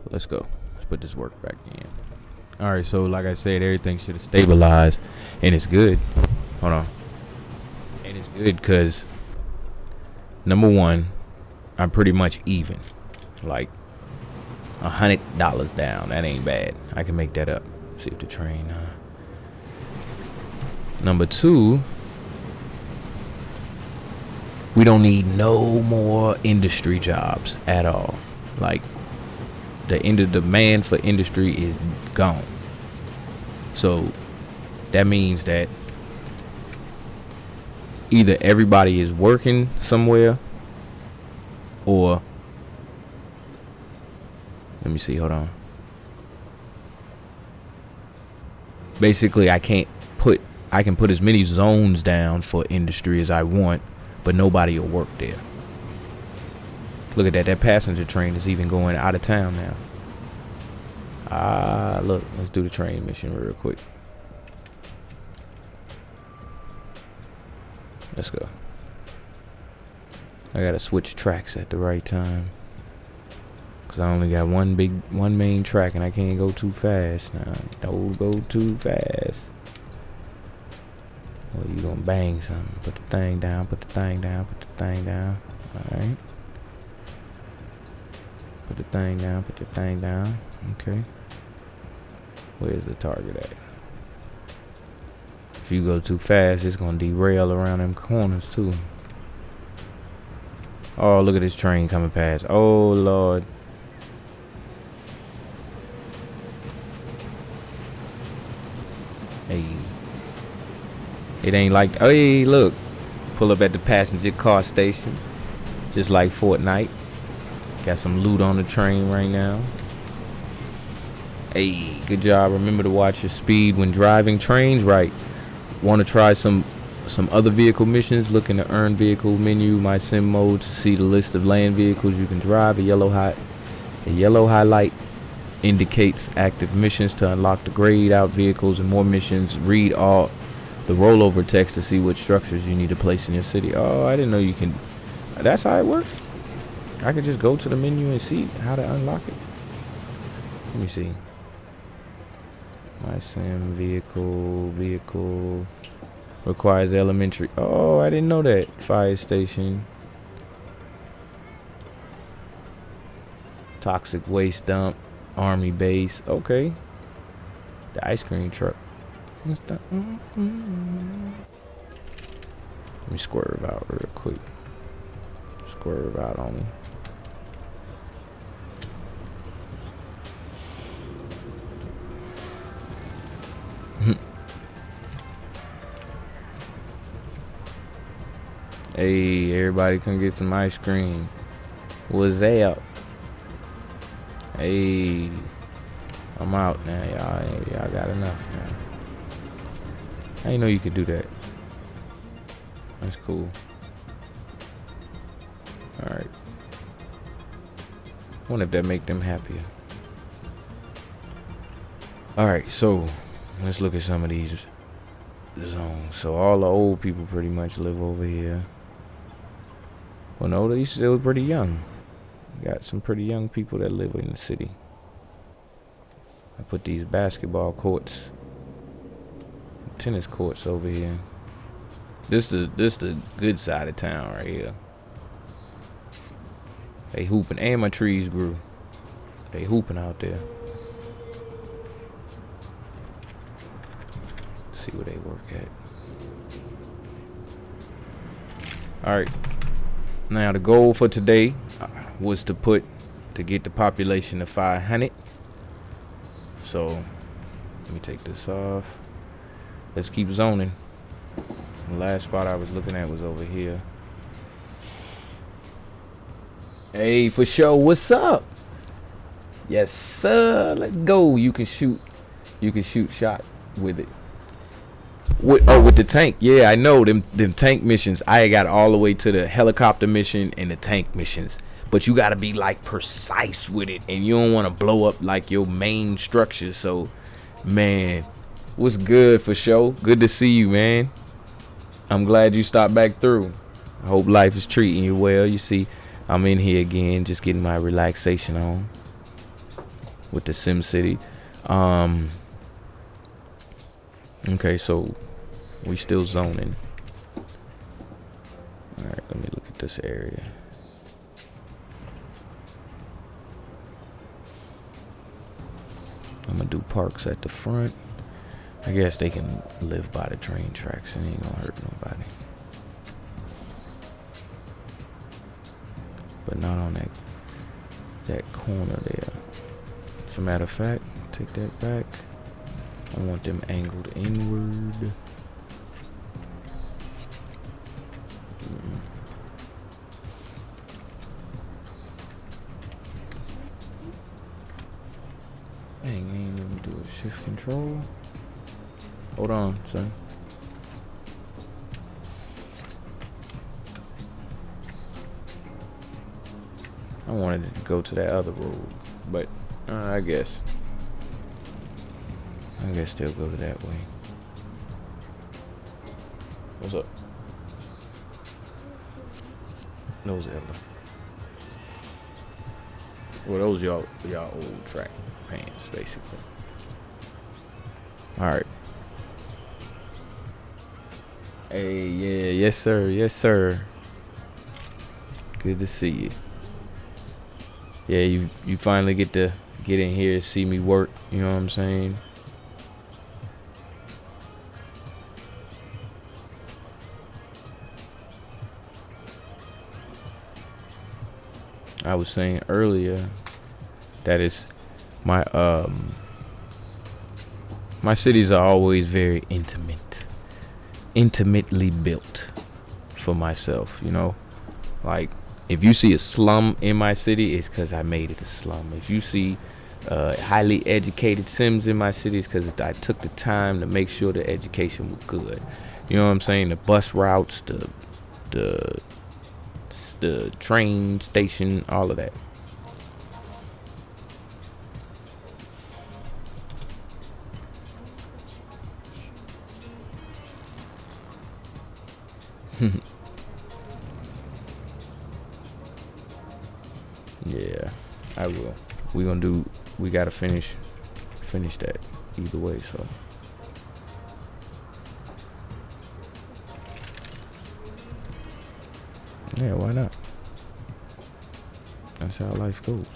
Let's go. Let's put this work back in. Alright, so like I said, everything should have stabilized. And it's good. Hold on. And it's good because, number one, I'm pretty much even. Like, $100 down. That ain't bad. I can make that up. See if the train... Number two... we don't need no more industry jobs at all. Like, the demand for industry is gone. So that means that either everybody is working somewhere or, let me see, hold on. Basically, I can put as many zones down for industry as I want, but nobody will work there. Look at that. That passenger train is even going out of town now. Look. Let's do the train mission real quick. Let's go. I gotta switch tracks at the right time. Cause I only got one main track and I can't go too fast now. Don't go too fast. Well, you gonna bang something. Put the thing down, put the thing down, put the thing down. Alright. Put the thing down, put the thing down. Okay. Where's the target at? If you go too fast, it's gonna derail around them corners too. Oh, look at this train coming past. Oh Lord. Hey. It ain't like, hey, look. Pull up at the passenger car station. Just like Fortnite. Got some loot on the train right now. Hey, good job. Remember to watch your speed when driving trains. Right. Want to try some other vehicle missions? Look in the earn vehicle menu, my sim mode, to see the list of land vehicles you can drive. A yellow highlight indicates active missions. To unlock the grayed out vehicles and more missions, read all the rollover text to see what structures you need to place in your city. Oh, I didn't know you can. That's how it works. I could just go to the menu and see how to unlock it. Let me see. My sim vehicle requires elementary. Oh, I didn't know that. Fire station. Toxic waste dump. Army base. Okay. The ice cream truck. What's that? Let me swerve out real quick. Swerve out on me. Hey, everybody come get some ice cream. What's up? Hey, I'm out now, y'all got enough now. I didn't know you could do that. That's cool. Alright. Wonder if that make them happier. Alright, so let's look at some of these zones. So all the old people pretty much live over here. Well, no, they still pretty young. Got some pretty young people that live in the city. I put these basketball courts, tennis courts over here. This the good side of town right here. They hooping, and my trees grew. They hooping out there. See where they work at. All right. Now the goal for today was to get the population to 500. So let me take this off. Let's keep zoning. The last spot I was looking at was over here. Hey, for sure. What's up? Yes, sir. Let's go. You can shoot shot with it. With the tank. Yeah, I know them tank missions. I got all the way to the helicopter mission and the tank missions. But you gotta be like precise with it, and you don't want to blow up like your main structure. So, man, what's good for sure? Good to see you, man. I'm glad you stopped back through. I hope life is treating you well. You see, I'm in here again, just getting my relaxation on with the Sim City. Okay, so we still zoning. All right, let me look at this area. I'm gonna do parks at the front. I guess they can live by the train tracks. It ain't gonna hurt nobody. But not on that corner there. As a matter of fact, take that back. I want them angled inward. Dang, ain't let me do a shift control. Hold on, son. I wanted it to go to that other road, but I guess they'll go to that way. What's up? Those Ella. Well, those y'all old track pants, basically. All right. Hey, yeah, yes sir, yes sir. Good to see you. Yeah, you finally get to get in here and see me work. You know what I'm saying? I was saying earlier that is my my cities are always very intimately built for myself, you know. Like if you see a slum in my city, it's because I made it a slum. If you see highly educated Sims in my city, it's because I took the time to make sure the education was good. You know what I'm saying? The bus routes, the train station, all of that. Yeah, I will. We gotta finish that either way, so. Yeah, why not? That's how life goes.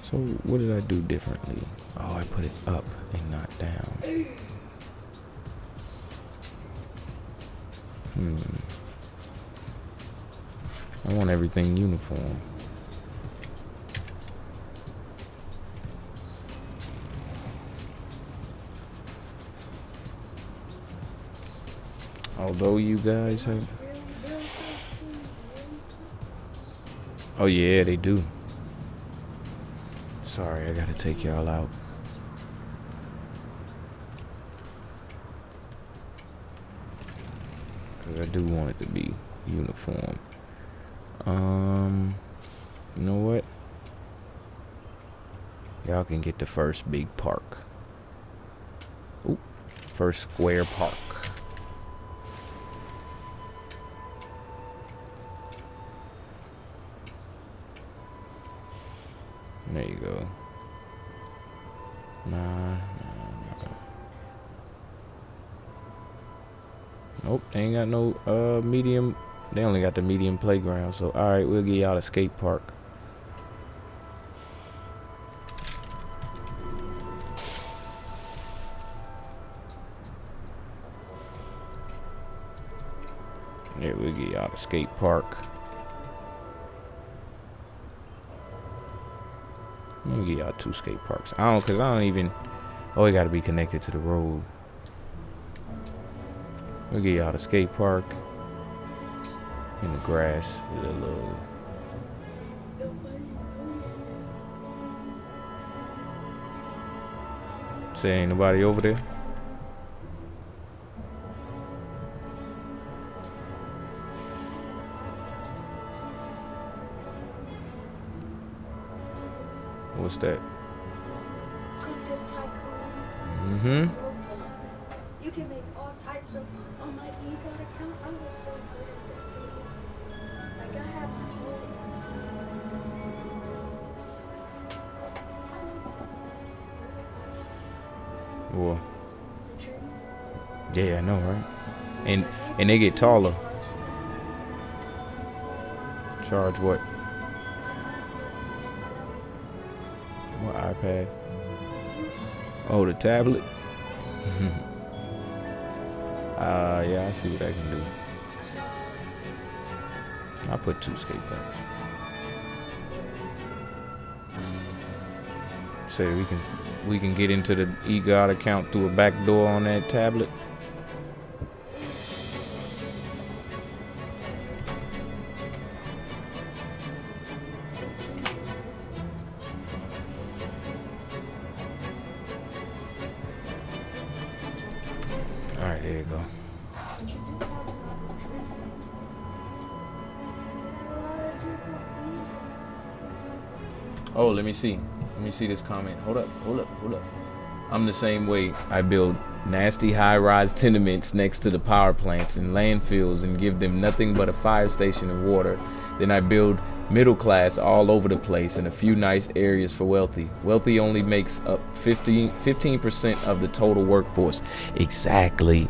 So what did I do differently? Oh, I put it up and not down. I want everything uniform. Although you guys have... Oh yeah, they do. Sorry, I gotta take y'all out. Cause I do want it to be uniform. You know what? Y'all can get the first big park. Oop, first square park. There you go. Nah. Nope, they ain't got no medium. They only got the medium playground. So alright, we'll get y'all a skate park. Yeah, we'll get y'all a skate park. Let me get y'all 2 skate parks. Cause I don't even. Oh, it gotta be connected to the road. We'll get y'all the skate park. In the grass with a little. Say ain't nobody over there. What's that? Mm-hmm. You can make all types of on my ego account. I was so good at that game. Like I have my whole Well, yeah, I know, right? And they get taller. Charge what? What iPad? Oh, the tablet. Yeah, I see what I can do. I'll put 2 skate parks. Say we can get into the eGod account through a back door on that tablet. All right, there you go. Oh, let me see. Let me see this comment. Hold up. I'm the same way. I build nasty high-rise tenements next to the power plants and landfills and give them nothing but a fire station and water. Then I build middle class all over the place and a few nice areas for wealthy. Wealthy only makes up 15% of the total workforce. Exactly.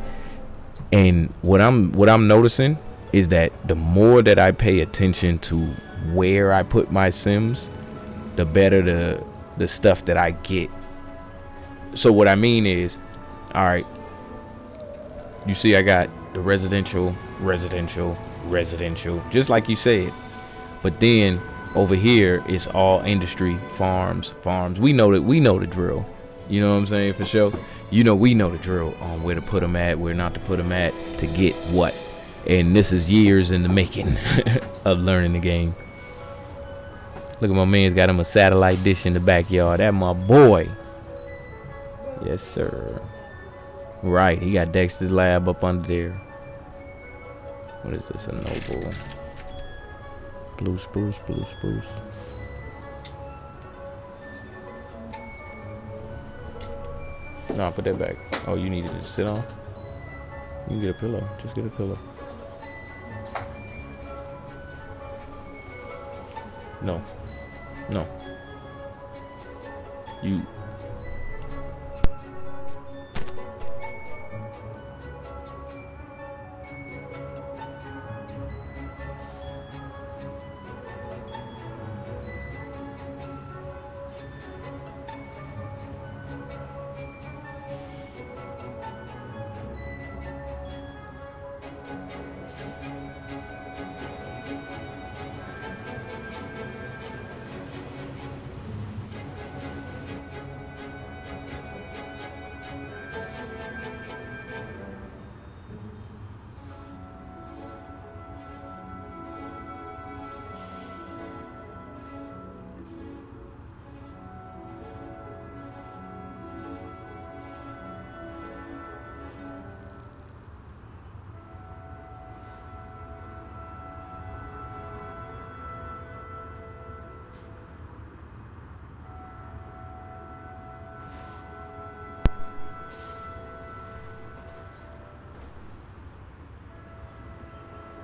And what I'm noticing is that the more that I pay attention to where I put my Sims, the better the stuff that I get. So what I mean is, all right, you see I got the residential, just like you said. But then over here it's all industry, farms. We know the drill. You know what I'm saying? For sure. You know, we know the drill on where to put them at, where not to put them at, to get what. And this is years in the making of learning the game. Look at my man's got him a satellite dish in the backyard. That my boy. Yes, sir. Right, he got Dexter's Lab up under there. What is this? A noble. Blue spruce. No, put that back. Oh, you needed to sit on? You can get a pillow. Just get a pillow. No. You.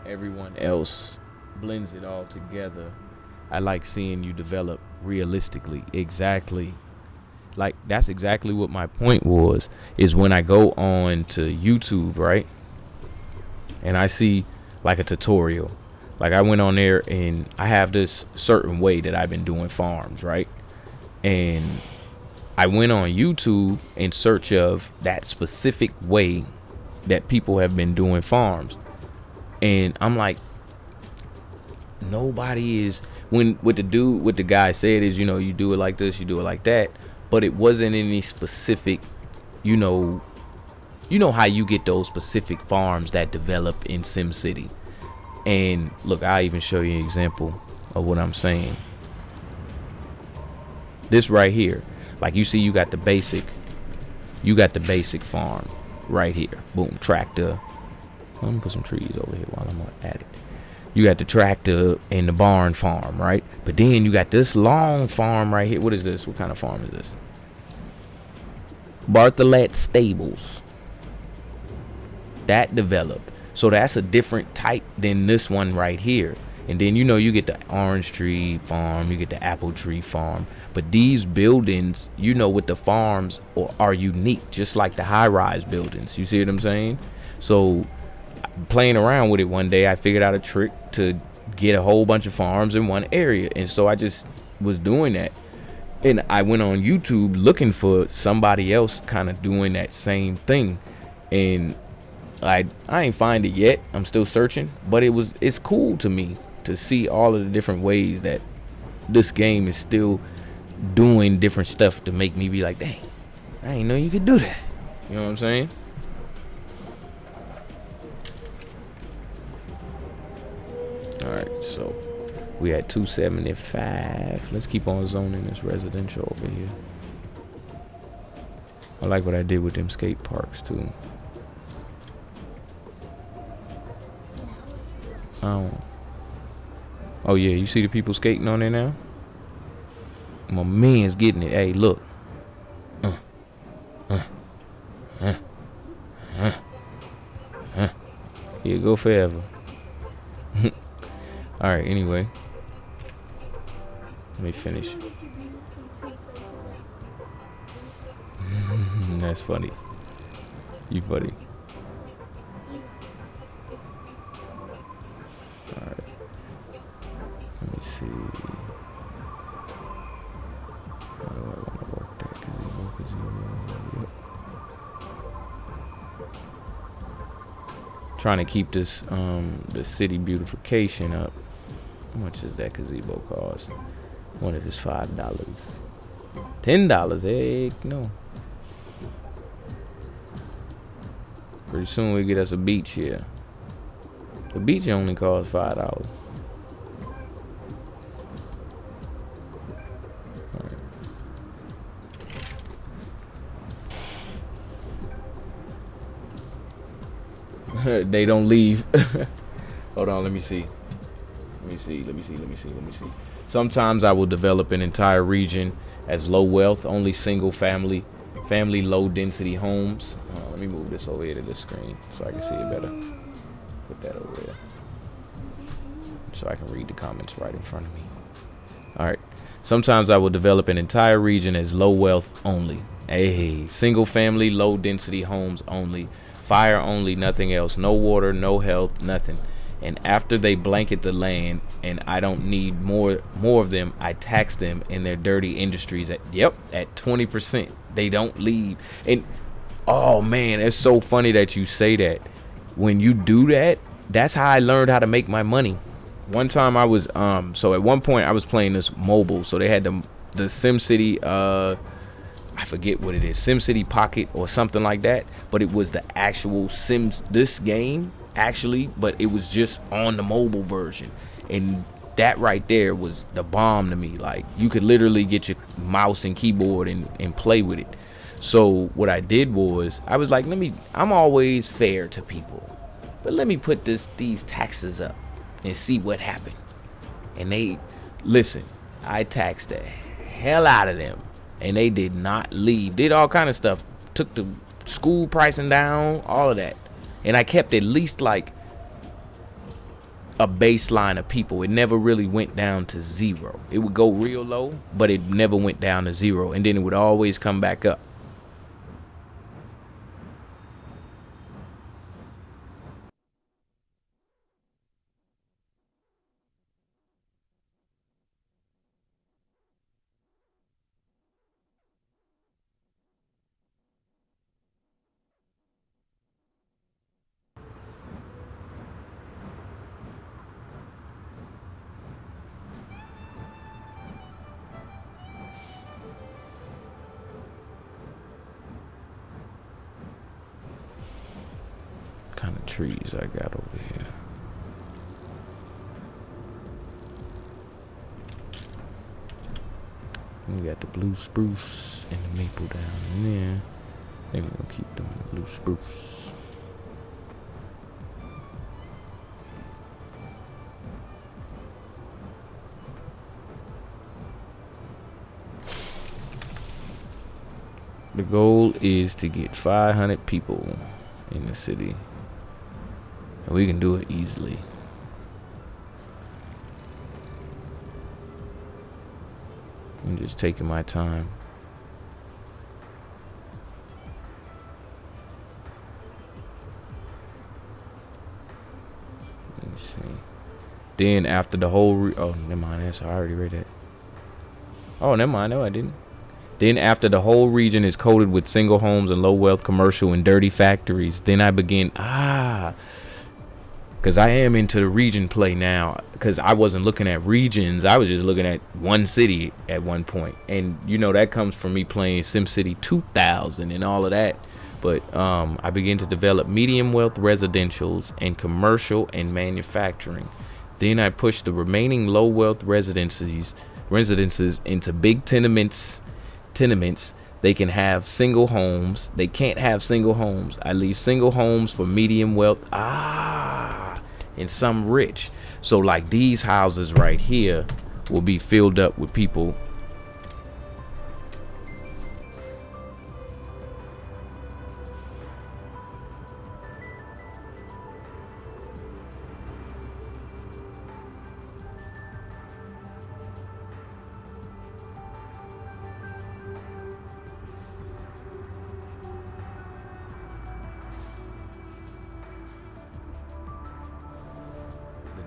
Everyone else blends it all together. I like seeing you develop realistically. Exactly. Like, that's exactly what my point was, is when I go on to YouTube, right? And I see like a tutorial. Like, I went on there and I have this certain way that I've been doing farms, right? And I went on YouTube in search of that specific way that people have been doing farms. And I'm like, nobody is, what the guy said is, you know, you do it like this, you do it like that. But it wasn't any specific, you know how you get those specific farms that develop in SimCity. And look, I'll even show you an example of what I'm saying. This right here, like you see, you got the basic farm right here. Boom, tractor. I'm gonna put some trees over here while I'm at it. You got the tractor and the barn farm, right? But then you got this long farm right here. What is this? What kind of farm is this? Bartholet Stables. That developed. So that's a different type than this one right here. And then, you know, you get the orange tree farm, you get the apple tree farm. But these buildings, you know, with the farms are unique, just like the high-rise buildings. You see what I'm saying? So playing around with it one day, I figured out a trick to get a whole bunch of farms in one area. And so I just was doing that. And I went on YouTube looking for somebody else kind of doing that same thing. And I ain't find it yet. I'm still searching. But it's cool to me to see all of the different ways that this game is still doing different stuff to make me be like, dang, I didn't know you could do that. You know what I'm saying? Alright, so we at 275. Let's keep on zoning this residential over here. I like what I did with them skate parks too. Oh yeah, you see the people skating on there now? My man's getting it. Hey, look. Yeah, go forever. Alright, anyway. Let me finish. That's funny. You funny. Alright. Let me see. How do I want to work that? Yep. Trying to keep this the city beautification up. How much does that gazebo cost? One of his $5. $10? Heck no. Pretty soon we get us a beach here. The beach only costs $5. They don't leave. Hold on, let me see. Sometimes I will develop an entire region as low wealth, only single family low density homes. Let me move this over here to the screen so I can see it better. Put that over there so I can read the comments right in front of me. All right. Sometimes I will develop an entire region as low wealth only. Hey, single family low density homes only. Fire only, nothing else. No water, no health, nothing. And after they blanket the land and I don't need more of them, I tax them in their dirty industries at 20%. They don't leave. And oh man, it's so funny that you say that. When you do that, that's how I learned how to make my money. One time I was so at one point I was playing this mobile, so they had the SimCity I forget what it is, SimCity Pocket or something like that, but it was the actual Sims, this game actually, but it was just on the mobile version. And that right there was the bomb to me. Like, you could literally get your mouse and keyboard and play with it. So what I did was I was like, I'm always fair to people, but let me put these taxes up and see what happened. And they listen, I taxed the hell out of them. And they did not leave. Did all kind of stuff. Took the school pricing down, all of that. And I kept at least like a baseline of people. It never really went down to zero. It would go real low, but it never went down to zero. And then it would always come back up. Kind of trees I got over here. We got the blue spruce and the maple down there. Then we're gonna keep them blue spruce. The goal is to get 500 people in the city. And we can do it easily. I'm just taking my time. Let me see. Then after the whole oh, never mind. I already read that. Oh, never mind. No, I didn't. Then after the whole region is coated with single homes and low wealth commercial and dirty factories, then I begin because I am into the region play now, because I wasn't looking at regions. I was just looking at one city at one point. And, you know, that comes from me playing SimCity 2000 and all of that. But I began to develop medium wealth residentials and commercial and manufacturing. Then I pushed the remaining low wealth residences into big tenements. They can have single homes. They can't have single homes. I leave single homes for medium wealth. And some rich. So like these houses right here will be filled up with people.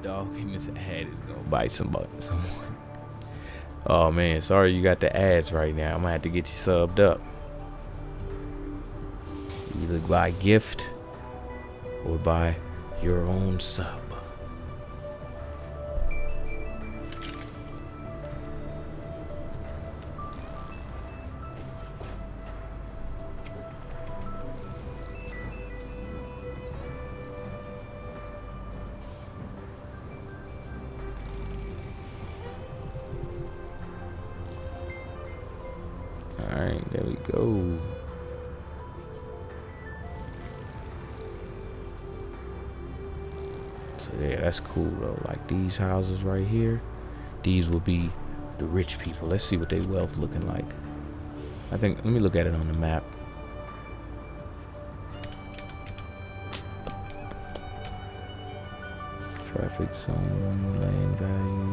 Dog in this ad is gonna bite someone. Oh man, sorry you got the ads right now. I'm gonna have to get you subbed up. Either by gift or by your own sub. there we go. So yeah, that's cool though. Like these houses right here, these will be the rich people. Let's see what their wealth looking like. I think, let me look at it on the map. Traffic zone, land value.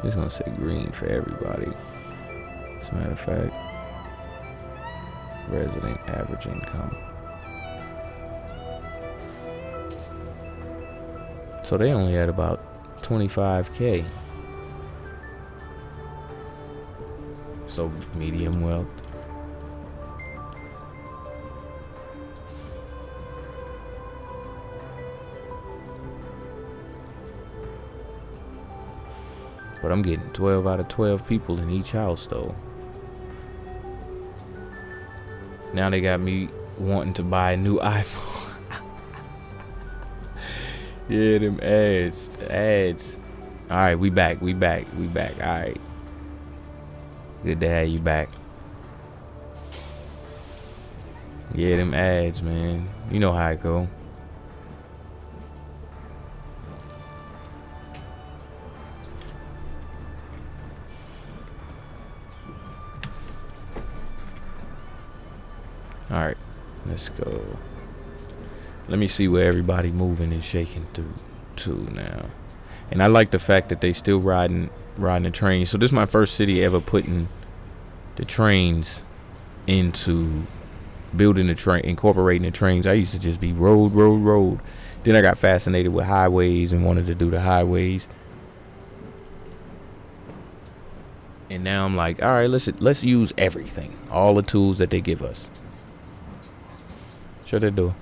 It's gonna say green for everybody. As a matter of fact, resident average income. So they only had about 25K. So medium wealth. But I'm getting 12 out of 12 people in each house though. Now they got me wanting to buy a new iPhone. Yeah, them ads. The ads. Alright, we back. Alright. Good to have you back. Yeah, them ads, man. You know how it go. Alright, let's go. Let me see where everybody moving and shaking through to now. And I like the fact that they still riding the train. So this is my first city ever putting the trains into building the train, incorporating the trains. I used to just be road. Then I got fascinated with highways and wanted to do the highways. And now I'm like, all right, let's use everything, all the tools that they give us. Shut that door.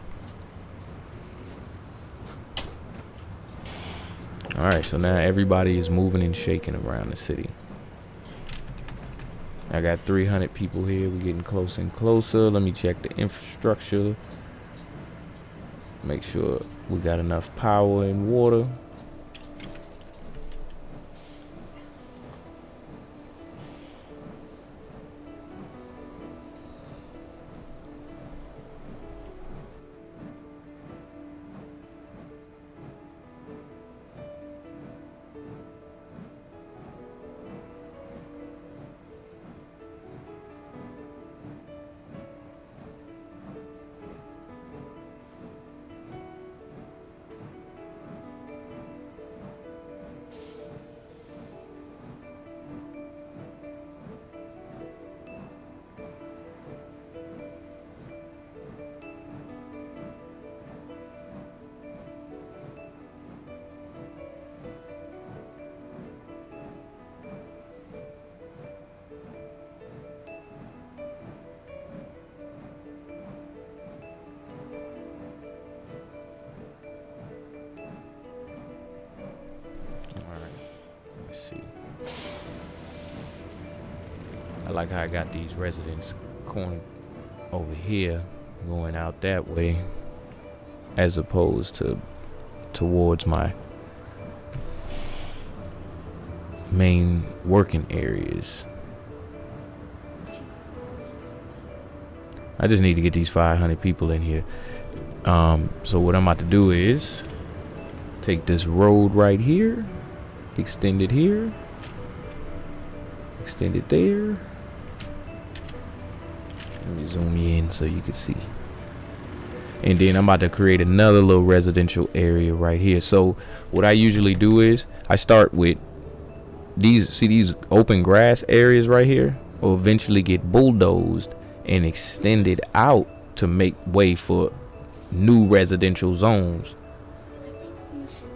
All right, so now everybody is moving and shaking around the city. I got 300 people here. We're getting closer and closer. Let me check the infrastructure. Make sure we got enough power and water. I like how I got these residents going over here, going out that way, as opposed to towards my main working areas. I just need to get these 500 people in here. So what I'm about to do is take this road right here, extend it here, extend it there. Let me zoom you in so you can see. And then I'm about to create another little residential area right here. So what I usually do is I start with these open grass areas right here will eventually get bulldozed and extended out to make way for new residential zones. I think you should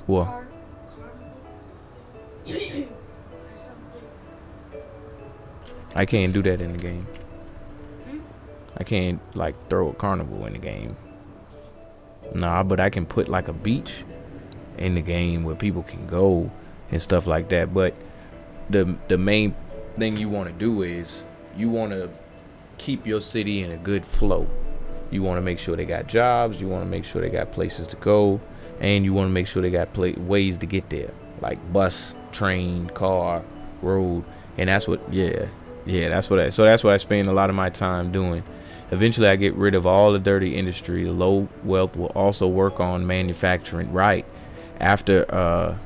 What? or something. I can't do that in the game. Hmm? I can't like throw a carnival in the game. Nah, but I can put like a beach in the game where people can go and stuff like that. But the main thing you want to do is you want to keep your city in a good flow. You want to make sure they got jobs. You want to make sure they got places to go, and you want to make sure they got ways to get there. like bus, train, car, road, and that's what that's what I spend a lot of my time doing. Eventually I get rid of all the dirty industry. The low wealth will also work on manufacturing, right? After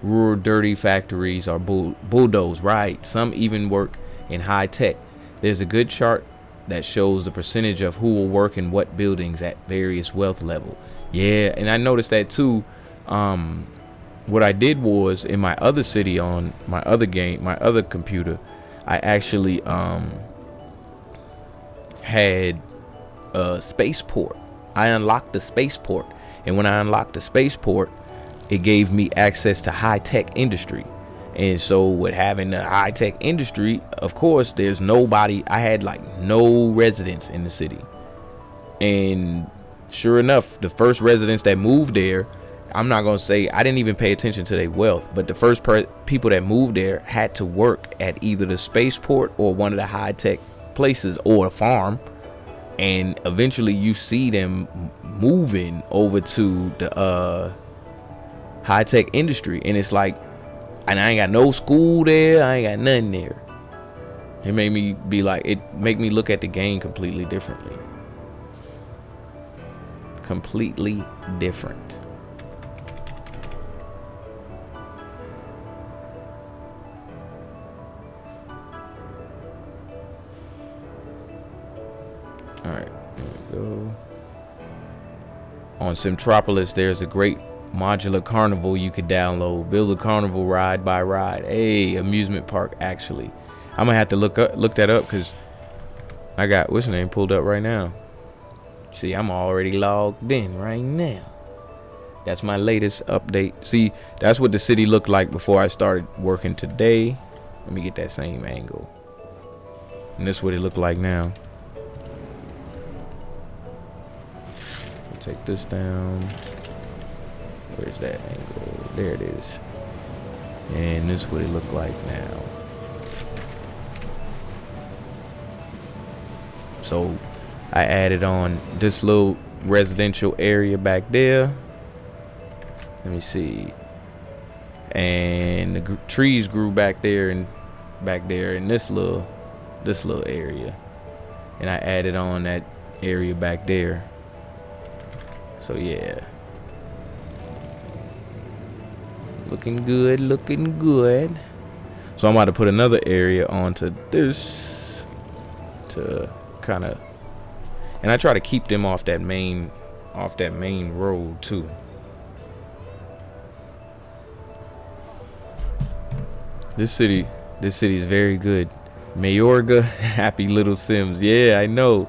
rural dirty factories are bulldozed, right? Some even work in high tech. There's a good chart that shows the percentage of who will work in what buildings at various wealth level. Yeah, and I noticed that too. What I did was, in my other city, on my other computer, I actually had a spaceport. I unlocked the spaceport, and when I unlocked the spaceport, it gave me access to high-tech industry. And so with having the high-tech industry, of course, there's nobody. I had like no residents in the city, and sure enough, the first residents that moved there, I'm not gonna say I didn't even pay attention to their wealth, but the first people that moved there had to work at either the spaceport or one of the high-tech places or a farm, and eventually you see them moving over to the high-tech industry, and it's like, and I ain't got no school there, I ain't got nothing there. It made me be like, it made me look at the game completely differently. Completely different. All right, there we go. On Simtropolis, there's a great modular carnival you could download. Build a carnival ride by ride. Hey, amusement park, actually. I'm gonna have to look that up, because I got what's the name pulled up right now. See, I'm already logged in right now. That's my latest update. See, that's what the city looked like before I started working today. Let me get that same angle. And this is what it looked like now. Take this down. Where's that angle? There it is. And this is what it looked like now. So I added on this little residential area back there. Let me see. And the trees grew back there in this little area. And I added on that area back there. So yeah, looking good, looking good. So I'm about to put another area onto this to kind of, and I try to keep them off that main road too. This city is very good. Mayorga, happy little Sims. Yeah, I know.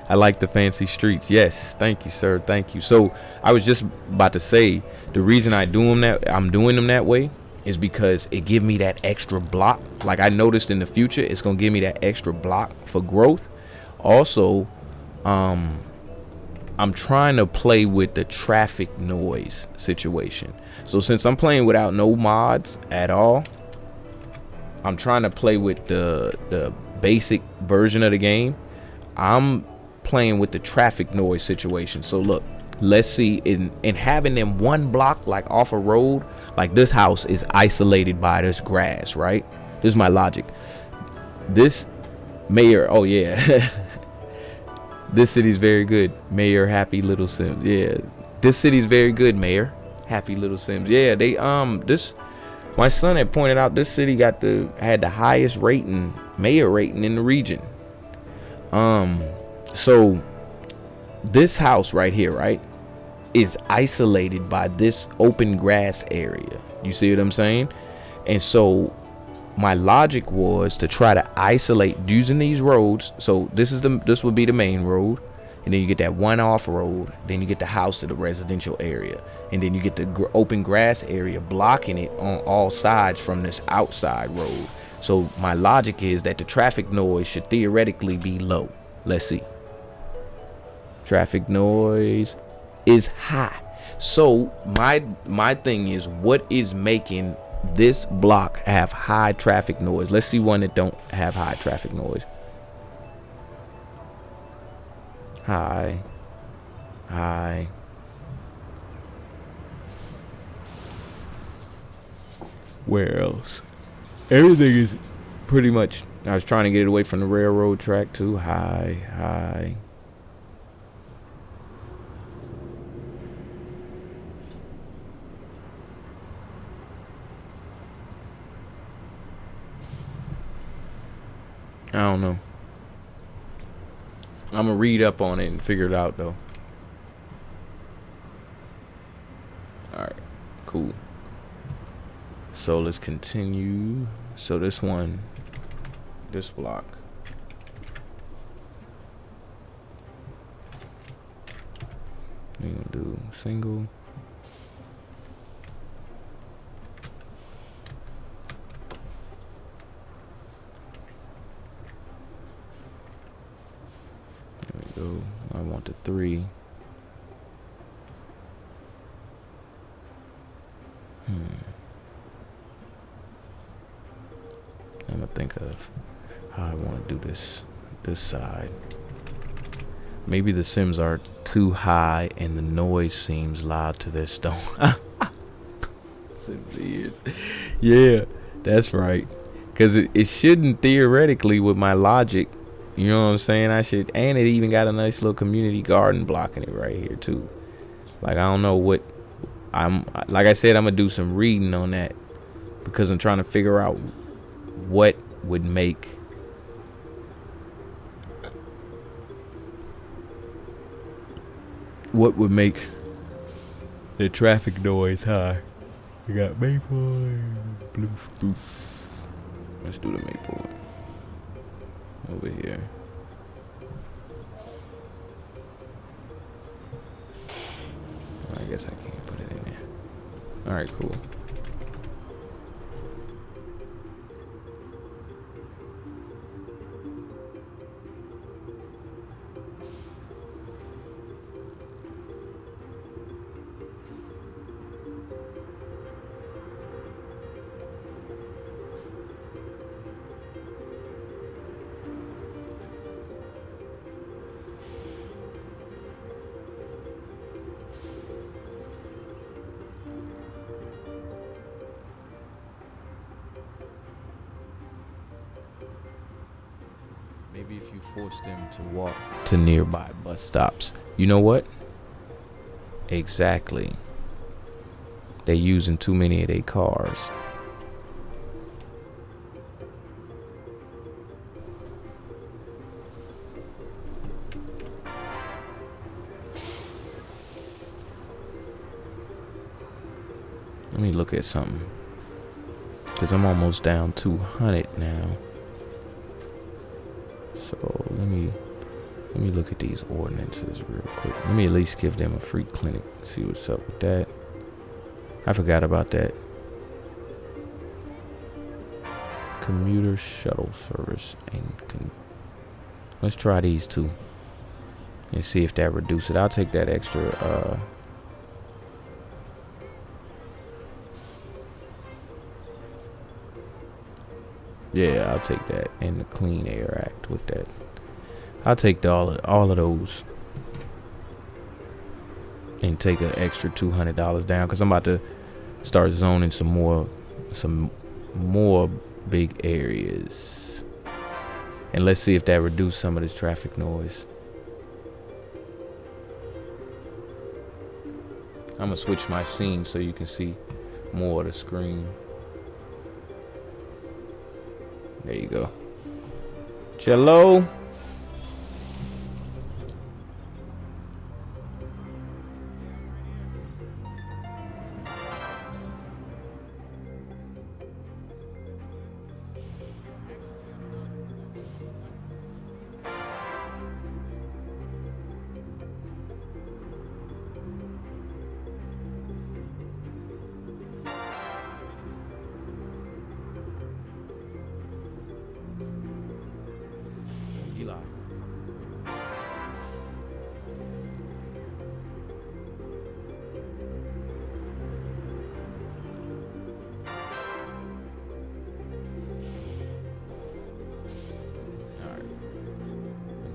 I like the fancy streets. Yes, thank you, sir. Thank you. So I was just about to say, the reason I'm doing them that way is because it give me that extra block. Like I noticed in the future, it's gonna give me that extra block for growth. Also, I'm trying to play with the traffic noise situation. So since I'm playing without no mods at all, I'm trying to play with the basic version of the game. I'm playing with the traffic noise situation. So look, let's see, in having them one block like off a road, like this house is isolated by this grass, right? This is my logic. This mayor, oh yeah. This city's very good. Mayor, happy little Sims. Yeah, this city's very good, Mayor. Happy little Sims. Yeah, they my son had pointed out this city had the highest mayor rating in the region. So this house right here, right, is isolated by this open grass area. You see what I'm saying? And so my logic was to try to isolate using these roads. So this would be the main road, and then you get that one off road, then you get the house to the residential area, and then you get the open grass area blocking it on all sides from this outside road. So my logic is that the traffic noise should theoretically be low. Let's see. Traffic noise is high. So my thing is, what is making this block have high traffic noise? Let's see one that don't have high traffic noise. High. Where else? Everything is pretty much. I was trying to get it away from the railroad track too. High. I don't know. I'm gonna read up on it and figure it out though. Alright, cool. So let's continue. So this block. We're gonna do single. There we go. I want the 3. I'm gonna think of how I want to do this side. Maybe the Sims are too high and the noise seems loud to their stone. Yeah, that's right. Because it shouldn't theoretically with my logic. You know what I'm saying? And it even got a nice little community garden blocking it right here too. Like, I don't know what like I said, I'm gonna do some reading on that because I'm trying to figure out what would make the traffic noise high. We got maple, blue spruce. Let's do the maple one over here. I guess I can't put it in there. All right, cool. Maybe if you force them to walk to nearby bus stops. You know what? Exactly. They're using too many of their cars. Let me look at something. Because I'm almost down 200 now. So let me look at these ordinances real quick. Let me at least give them a free clinic. See what's up with that. I forgot about that. Commuter shuttle service and let's try these two and see if that reduces it. I'll take that extra yeah, I'll take that and the Clean Air Act with that. I'll take all of those and take an extra $200 down because I'm about to start zoning some more big areas. And let's see if that reduces some of this traffic noise. I'm gonna switch my scene so you can see more of the screen. There you go. Cello. Eli.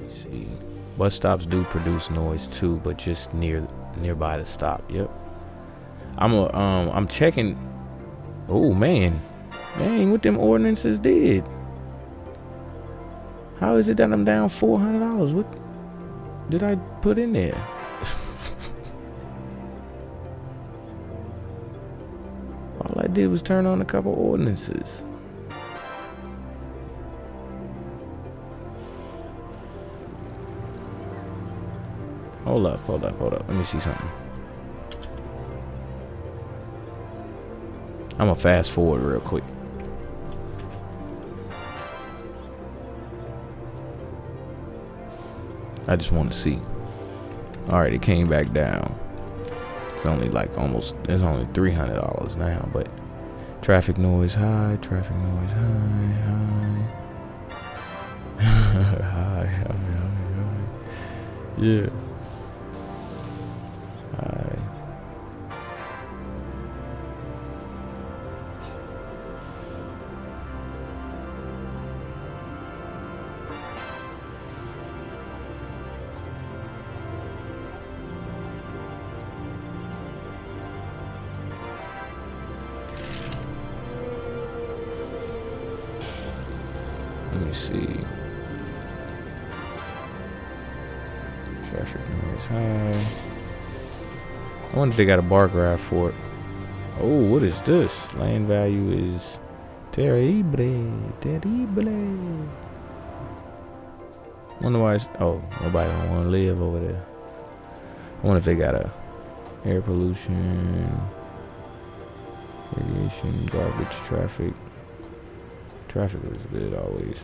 See, bus stops do produce noise too, but just nearby the stop. Yep. I'm checking Oh man. Dang, what them ordinances did. How is it that I'm down $400? What did I put in there? All I did was turn on a couple ordinances. Hold up. Let me see something. I'm gonna fast forward real quick. I just want to see. Alright, it came back down. It's only like almost, it's only $300 now, but traffic noise high, high. Yeah. High. Let me see. Traffic noise high. I wonder if they got a bar graph for it. Oh, what is this? Land value is terrible. Wonder why it's, oh, nobody don't want to live over there. I wonder if they got a air pollution, radiation, garbage, traffic. Traffic is good always.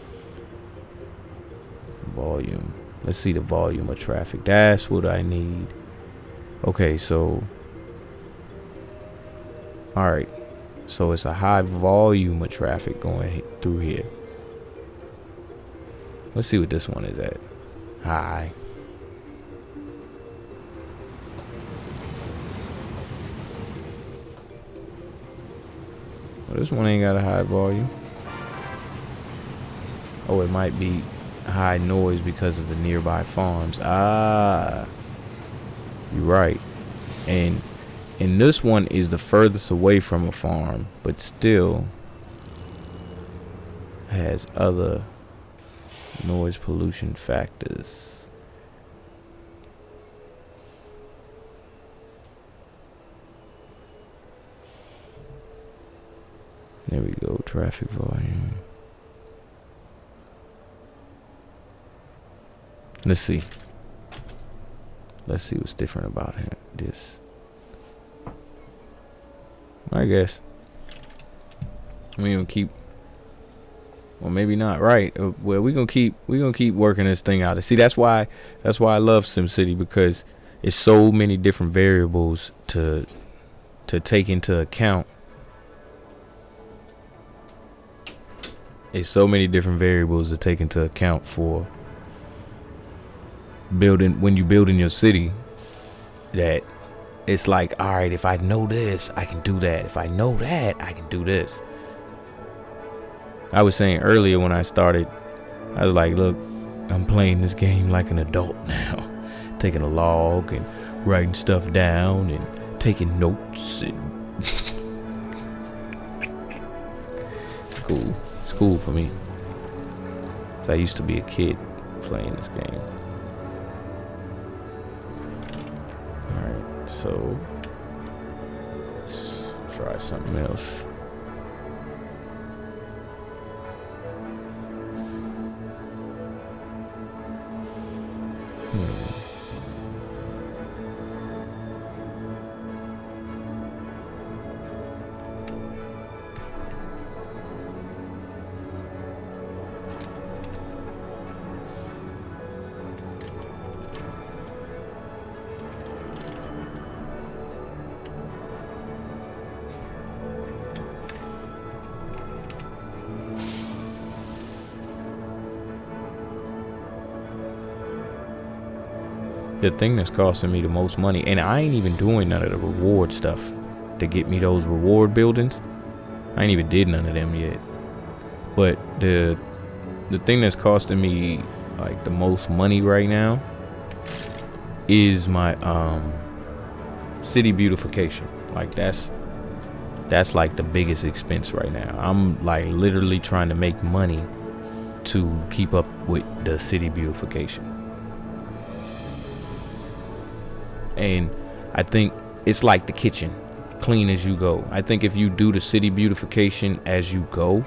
Volume. Let's see the volume of traffic. That's what I need. Okay, so alright. So it's a high volume of traffic going through here. Let's see what this one is at. High. Well, this one ain't got a high volume. Oh, it might be high noise because of the nearby farms. Ah, you're right. And this one is the furthest away from a farm, but still has other noise pollution factors. There we go, traffic volume. Let's see. Let's see what's different about this. I guess we gonna keep. Well, maybe not. Right. Well, we gonna keep working this thing out. See, that's why I love SimCity, because it's so many different variables to take into account. It's so many different variables to take into account for building, when you build in your city, that it's like, all right, if I know this, I can do that. If I know that, I can do this. I was saying earlier when I started, I was like, look, I'm playing this game like an adult now, taking a log and writing stuff down and taking notes, and it's cool. It's cool for me. 'Cause I used to be a kid playing this game. Alright, so let's try something else. The thing that's costing me the most money, and I ain't even doing none of the reward stuff to get me those reward buildings. I ain't even did none of them yet. But the thing that's costing me like the most money right now is my city beautification. Like that's That's like the biggest expense right now. I'm like literally trying to make money to keep up with the city beautification. And I think it's like the kitchen, clean as you go. I think if you do the city beautification as you go,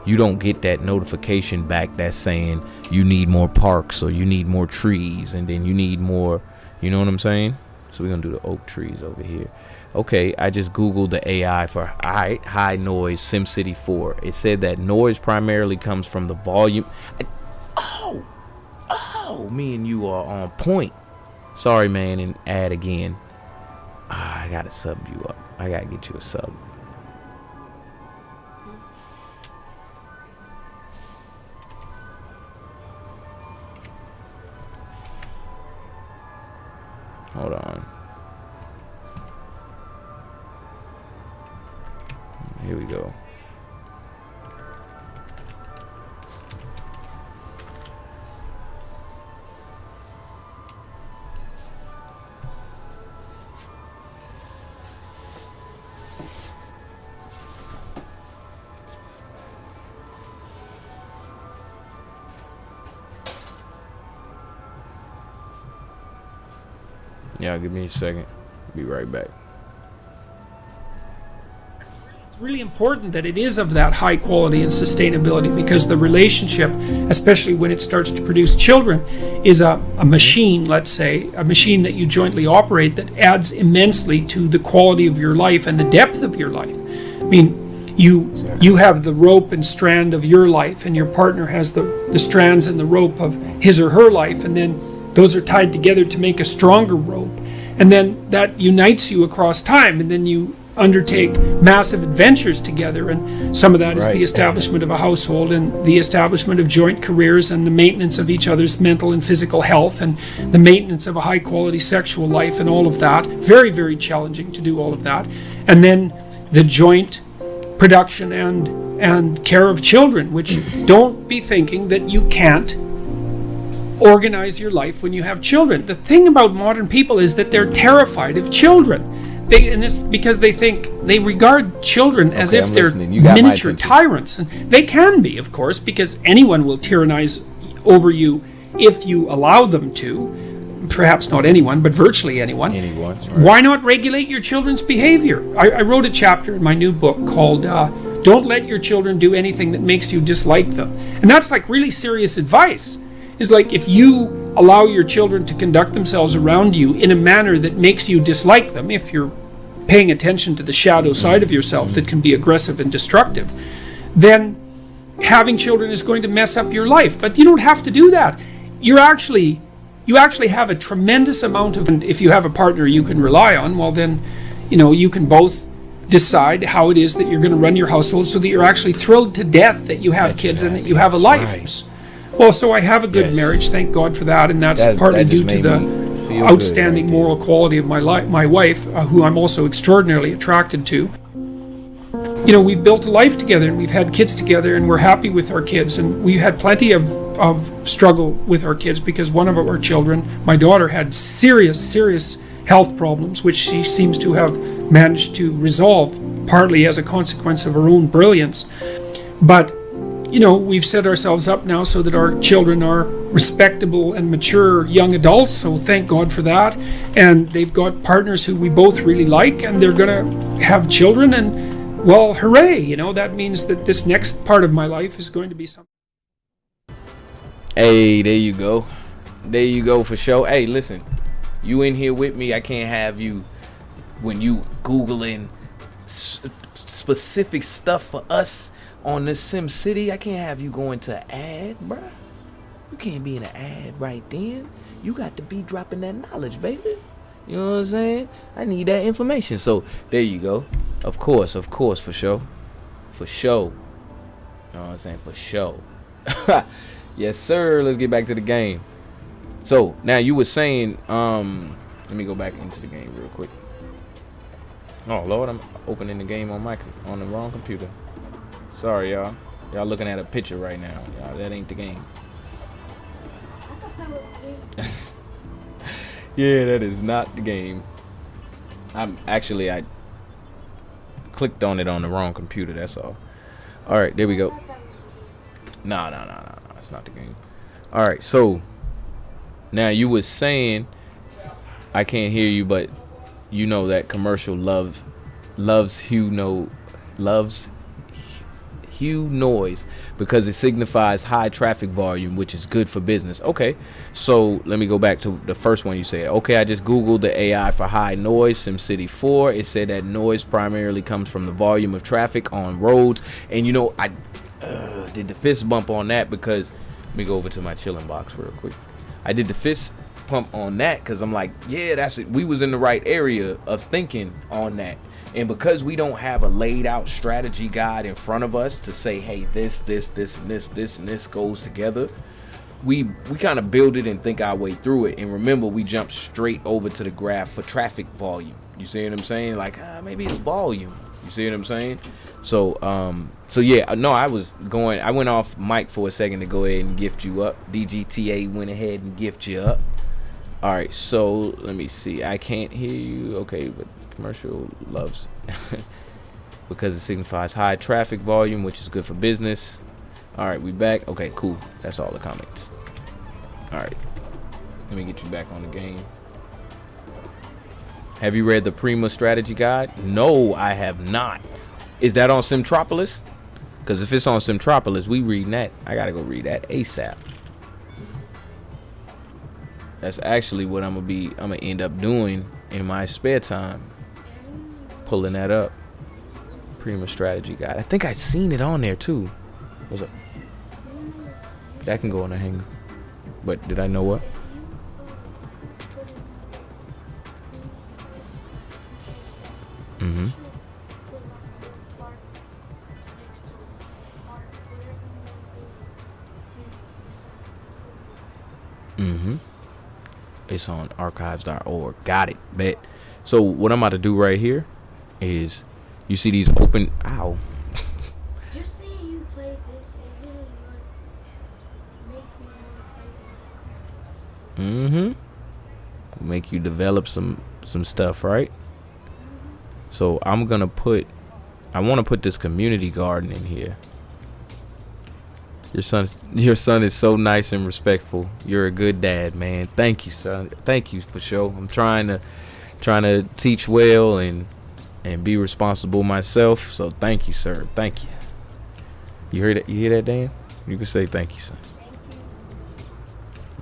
you don't get that notification back that's saying you need more parks or you need more trees and then you need more, you know what I'm saying? So we're gonna do the oak trees over here. Okay, I just googled the AI for high noise SimCity 4. It said that noise primarily comes from the volume. Me and you are on point. Sorry, man, and add again. I gotta sub you up. I gotta get you a sub. Hold on. Here we go. Yeah, give me a second. Be right back. It's really important that it is of that high quality and sustainability, because the relationship, especially when it starts to produce children, is a machine, let's say, a machine that you jointly operate that adds immensely to the quality of your life and the depth of your life. I mean, you have the rope and strand of your life, and your partner has the strands and the rope of his or her life, and then those are tied together to make a stronger rope, and then that unites you across time, and then you undertake massive adventures together, and some of that is the establishment of a household and the establishment of joint careers and the maintenance of each other's mental and physical health and the maintenance of a high quality sexual life and all of that. Very, very challenging to do all of that. And then the joint production and care of children, which don't be thinking that you can't organize your life when you have children. The thing about modern people is that they're terrified of children. And it's because they regard children as if they're miniature tyrants. And they can be, of course, because anyone will tyrannize over you if you allow them to. Perhaps not anyone, but virtually anyone. Why not regulate your children's behavior? I wrote a chapter in my new book called Don't Let Your Children Do Anything That Makes You Dislike Them. And that's like really serious advice. Is like, if you allow your children to conduct themselves around you in a manner that makes you dislike them, if you're paying attention to the shadow side of yourself that can be aggressive and destructive, then having children is going to mess up your life. But you don't have to do that. You actually have a tremendous amount of, and if you have a partner you can rely on, well then, you can both decide how it is that you're going to run your household so that you're actually thrilled to death that you have kids and that you have a life. Right. Well, so I have a good marriage, thank God for that, and that's partly due to the outstanding moral quality of my wife, who I'm also extraordinarily attracted to. We've built a life together, and we've had kids together, and we're happy with our kids, and we had plenty of struggle with our kids, because one of our children, my daughter, had serious health problems, which she seems to have managed to resolve, partly as a consequence of her own brilliance. But we've set ourselves up now so that our children are respectable and mature young adults, so thank God for that. And they've got partners who we both really like, and they're going to have children, and, well, hooray, that means that this next part of my life is going to be something. Hey, there you go. There you go for sure. Hey, listen, you in here with me, I can't have you, when you Googling specific stuff for us on this Sim City, I can't have you going to an ad, bruh. You can't be in an ad right then. You got to be dropping that knowledge, baby. You know what I'm saying? I need that information. So there you go. Of course, for sure. For sure. You know what I'm saying? For sure. Yes, sir. Let's get back to the game. So now you were saying, let me go back into the game real quick. Oh Lord, I'm opening the game on the wrong computer. Sorry, y'all. Y'all looking at a picture right now. Y'all, that ain't the game. I thought that was me. Yeah, that is not the game. I clicked on it on the wrong computer. That's all. All right, there we go. No. It's not the game. All right, so now you was saying, I can't hear you, but you know that commercial loves hue noise because it signifies high traffic volume, which is good for business. Okay, so let me go back to the first one you said. Okay, I just googled the AI for high noise SimCity 4. It said that noise primarily comes from the volume of traffic on roads. And you know, I did the fist bump on that because, let me go over to my chilling box real quick. I did the fist pump on that because I'm like, yeah, that's it. We was in the right area of thinking on that. And because we don't have a laid out strategy guide in front of us to say, hey, this and this goes together, we kind of build it and think our way through it. And remember, we jump straight over to the graph for traffic volume. You see what I'm saying? Like, maybe it's volume. You see what I'm saying? So yeah, no, I went off mic for a second to go ahead and gift you up. DGTA went ahead and gift you up. All right, so let me see. I can't hear you. Okay, but commercial loves because it signifies high traffic volume, which is good for business. All right, we back. Okay, cool. That's all the comments. All right, let me get you back on the game. Have you read the Prima strategy guide? No, I have not. Is that on Simtropolis? Because if it's on Simtropolis, we reading that. I gotta go read that ASAP. That's actually what I'm gonna end up doing in my spare time. Pulling that up. Prima strategy guide. I think I'd seen it on there too. What's up? That can go in a hanger. But did I know what? Mm-hmm. Mm-hmm. It's on archives.org. Got it. Bet. So what I'm about to do right here is, you see these open. Ow. Just saying you played this, it really would make me want to play more. Mm-hmm. Make you develop some stuff, right? So I want to put this community garden in here. Your son is so nice and respectful. You're a good dad, man. Thank you, son. Thank you for sure. I'm trying to teach well and be responsible myself. So thank you, sir. Thank you. You heard that? You hear that, Dan? You can say thank you, son.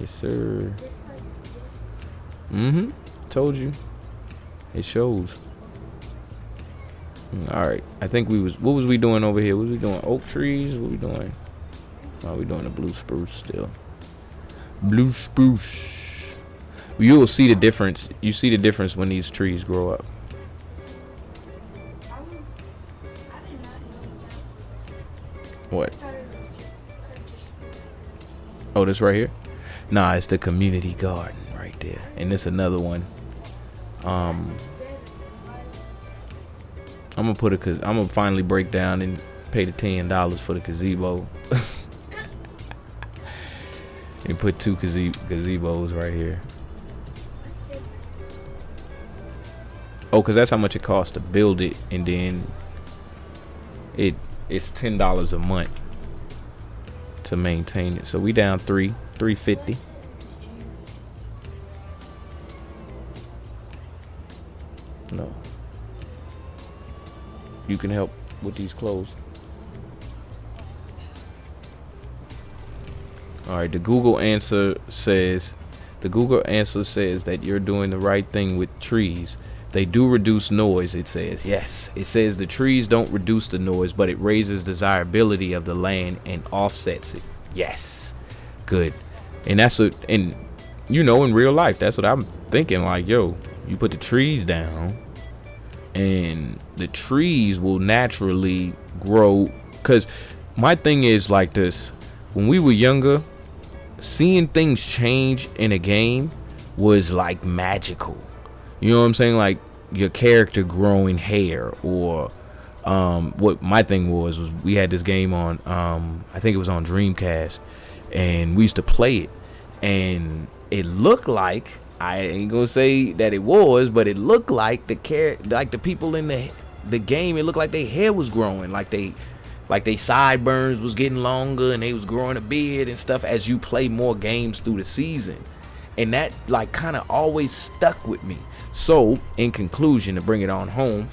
Yes, sir. Mm-hmm. Told you. It shows. All right. I think what was we doing over here? What was we doing? Oak trees? What we doing? Oh, we doing the blue spruce still. Blue spruce. You will see the difference. You see the difference when these trees grow up. What? Oh, this right here? Nah, it's the community garden right there. And this another one. I'm gonna finally break down and pay the $10 for the gazebo. And put two gazebos right here. Oh, because that's how much it costs to build it, and then it's $10 a month to maintain it. So we down $350. No. You can help with these clothes. All right, the Google answer says that you're doing the right thing with trees. They do reduce noise, it says. Yes, it says the trees don't reduce the noise, but it raises desirability of the land and offsets it. Yes, good. And that's what, and you know, in real life, that's what I'm thinking. Like, yo, you put the trees down, and the trees will naturally grow. Because my thing is like this: when we were younger, seeing things change in a game was like magical. You know what I'm saying? Like your character growing hair, or what my thing was we had this game on, I think it was on Dreamcast, and we used to play it, and it looked like, I ain't gonna say that it was, but it looked like the people in the game, it looked like their hair was growing, like they sideburns was getting longer and they was growing a beard and stuff as you play more games through the season. And that like kind of always stuck with me. So in conclusion, to bring it on home,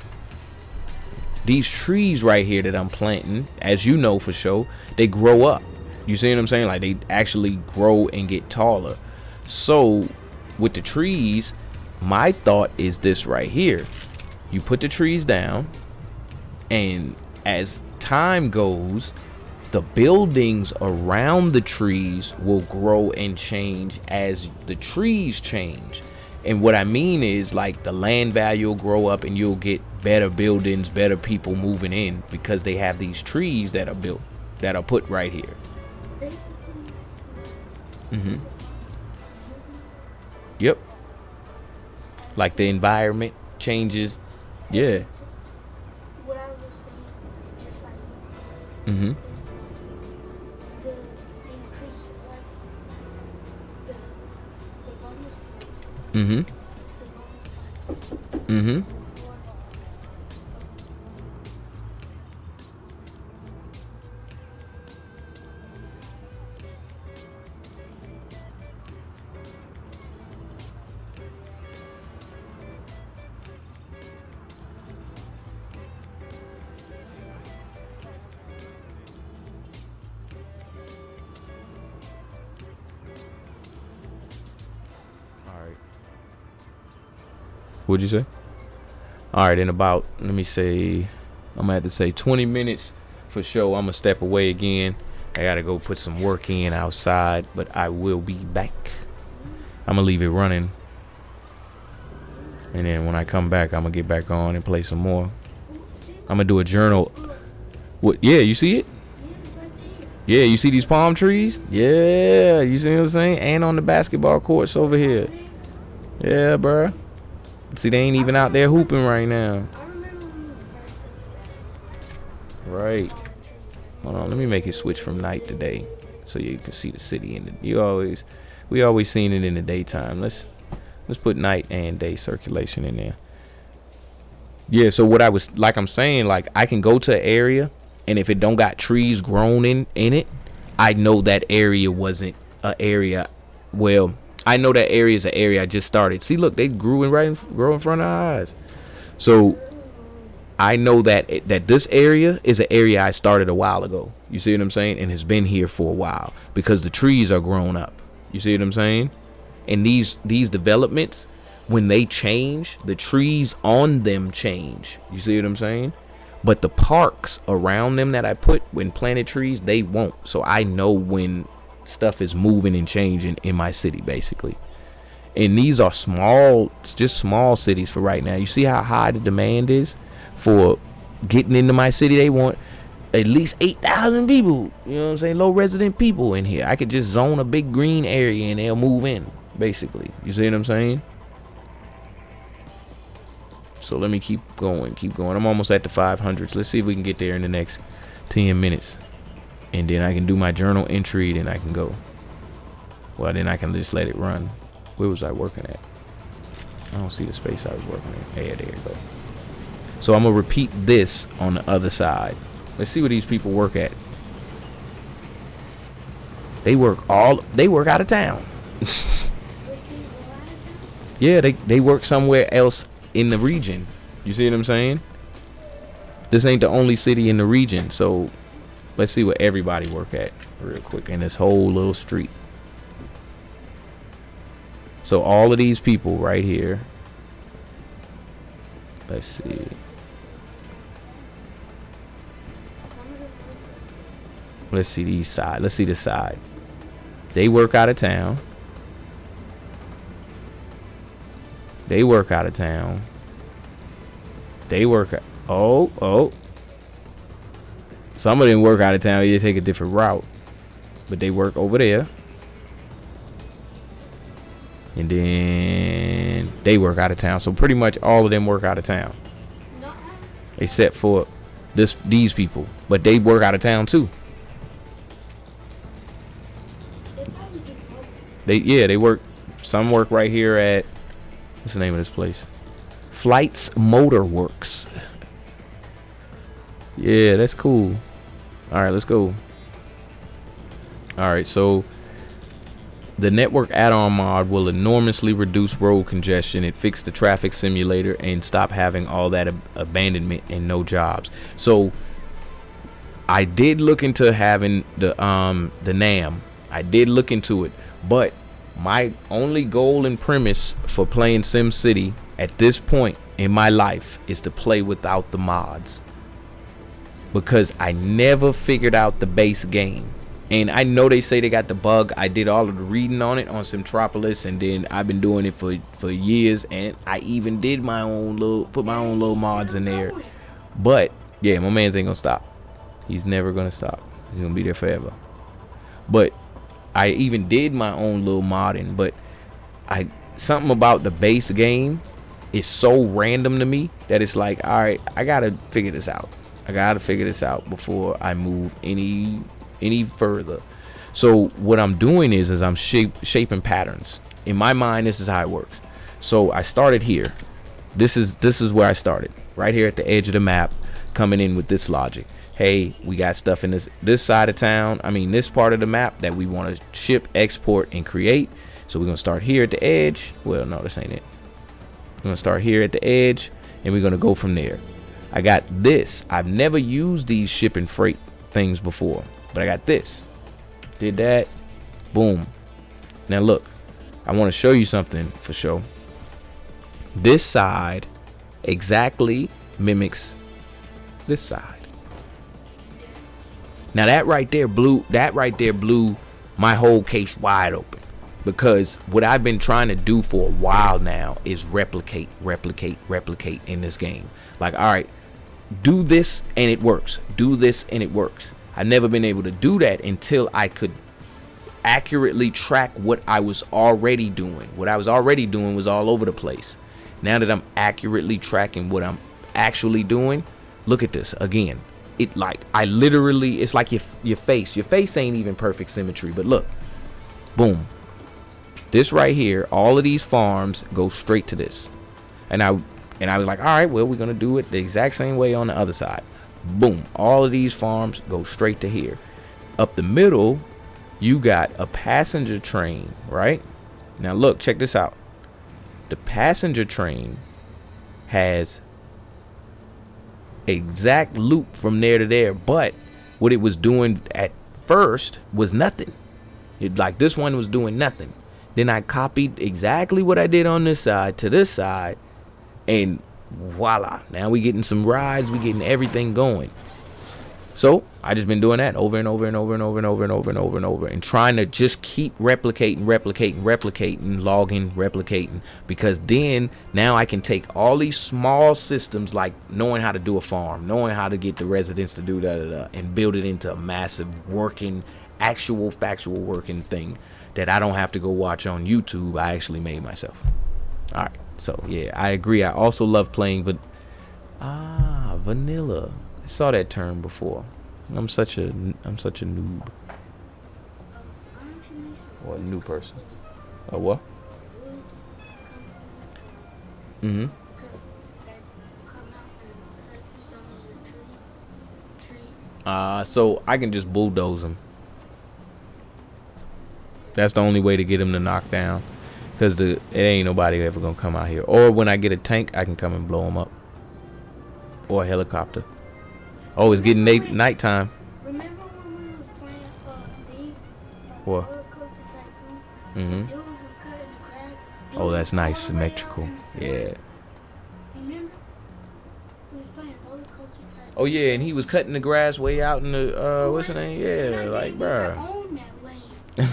these trees right here that I'm planting, as you know for sure, they grow up. You see what I'm saying? Like they actually grow and get taller. So with the trees, my thought is this right here. You put the trees down, and as time goes, the buildings around the trees will grow and change as the trees change. And what I mean is, like, the land value will grow up and you'll get better buildings, better people moving in because they have these trees that are built, that are put right here. Yep. Like the environment changes. Yeah. What I was saying, just like the increase of like the bonus points. The bonus points. What'd you say? All right, in about, let me say, I'm gonna have to say 20 minutes for sure. I'm gonna step away again. I gotta go put some work in outside, but I will be back. I'm gonna leave it running, and then when I come back, I'm gonna get back on and play some more. I'm gonna do a journal. What? Yeah, you see it? Yeah, you see these palm trees? Yeah, you see what I'm saying? And on the basketball courts over here. Yeah, bruh. See, they ain't even out there hooping right now. Right. Hold on, let me make it switch from night to day so you can see the city in the. We always seen it in the daytime. Let's put night and day circulation in there. Yeah, so what I was, like I'm saying, like I can go to an area, and if it don't got trees grown in it, I know that area wasn't an area. Well, I know that area is an area I just started. See, look, they grew in front of our eyes. So I know that this area is an area I started a while ago. You see what I'm saying? And has been here for a while because the trees are grown up. You see what I'm saying? And these developments, when they change, the trees on them change. You see what I'm saying? But the parks around them that I put when planted trees, they won't. So I know when stuff is moving and changing in my city, basically. And these are just small cities for right now. You see how high the demand is for getting into my city? They want at least 8,000 people, you know what I'm saying, low resident people in here. I could just zone a big green area and they'll move in, basically. You see what I'm saying? So let me keep going. I'm almost at the 500s. Let's see if we can get there in the next 10 minutes. And then I can do my journal entry, then I can go. Well, then I can just let it run. Where was I working at? I don't see the space I was working at. Yeah, there you go. So I'm going to repeat this on the other side. Let's see where these people work at. They work out of town. Yeah, they work somewhere else in the region. You see what I'm saying? This ain't the only city in the region, so let's see what everybody work at real quick in this whole little street. So all of these people right here. Let's see. Let's see these side. Let's see this side. They work out of town. They work out of town. They work. Oh. Some of them work out of town. They take a different route, but they work over there. And then they work out of town. So pretty much all of them work out of town, except for these people. But they work out of town too. They work. Some work right here at, what's the name of this place? Flights Motor Works. Yeah, that's cool. All right, let's go. All right, so the network add-on mod will enormously reduce road congestion. It fixed the traffic simulator and stop having all that abandonment and no jobs. So I did look into having the NAM. I did look into it, but my only goal and premise for playing SimCity at this point in my life is to play without the mods, because I never figured out the base game. And I know they say they got the bug. I did all of the reading on it on Simtropolis, and then I've been doing it for years, and I even did my own put my own little mods in there. But yeah, my man's ain't gonna stop. He's never gonna stop. He's gonna be there forever. But I even did my own little modding, but something about the base game is so random to me that it's like, all right, I gotta figure this out. I gotta figure this out before I move any further. So what I'm doing is I'm shaping patterns. In my mind, this is how it works. So I started here. This is where I started, right here at the edge of the map, coming in with this logic. Hey, we got stuff in this side of town, this part of the map that we want to ship, export, and create. So we're gonna start here at the edge. Well, no, this ain't it. We're gonna start here at the edge, and we're gonna go from there. I got this. I've never used these ship and freight things before, but I got this. Did that. Boom. Now look, I want to show you something for sure. This side exactly mimics this side. Now that right there blew my whole case wide open, because what I've been trying to do for a while now is replicate in this game. Like, all right, do this and it works. Do this and it works. I've never been able to do that until I could accurately track what I was already doing. What I was already doing was all over the place. Now that I'm accurately tracking what I'm actually doing, look at this again. It's like your face ain't even perfect symmetry, but look, boom, this right here, all of these farms go straight to this. And I was like, all right, well, we're gonna do it the exact same way on the other side. Boom, all of these farms go straight to here. Up the middle, you got a passenger train, right? Now look, check this out. The passenger train has exact loop from there to there, but what it was doing at first was nothing. Like this one was doing nothing. Then I copied exactly what I did on this side to this side, and voila, now we getting some rides, we getting everything going. So I just been doing that over and over and over and over and over and over and over and over, and trying to just keep replicating, logging, replicating, because then now I can take all these small systems, like knowing how to do a farm, knowing how to get the residents to do and build it into a massive working, actual factual working thing that I don't have to go watch on YouTube. I actually made myself. All right, so yeah, I agree. I also love playing, but vanilla. I saw that term before. I'm such a noob. Or a new person. A what? Mm-hmm. So I can just bulldoze them. That's the only way to get them to knock down, because it ain't nobody ever gonna come out here. Or when I get a tank, I can come and blow them up. Or a helicopter. Oh, it's getting nighttime. Remember when we was playing What? Roller Coaster Tycoon? Mm-hmm. Dudes was cutting the grass. Oh, that's nice, All the way out symmetrical. in the Yeah. field. Remember? We was playing Roller Coaster Tycoon. Oh yeah, and he was cutting the grass way out in the what's the name? Yeah, like bruh. Own that land.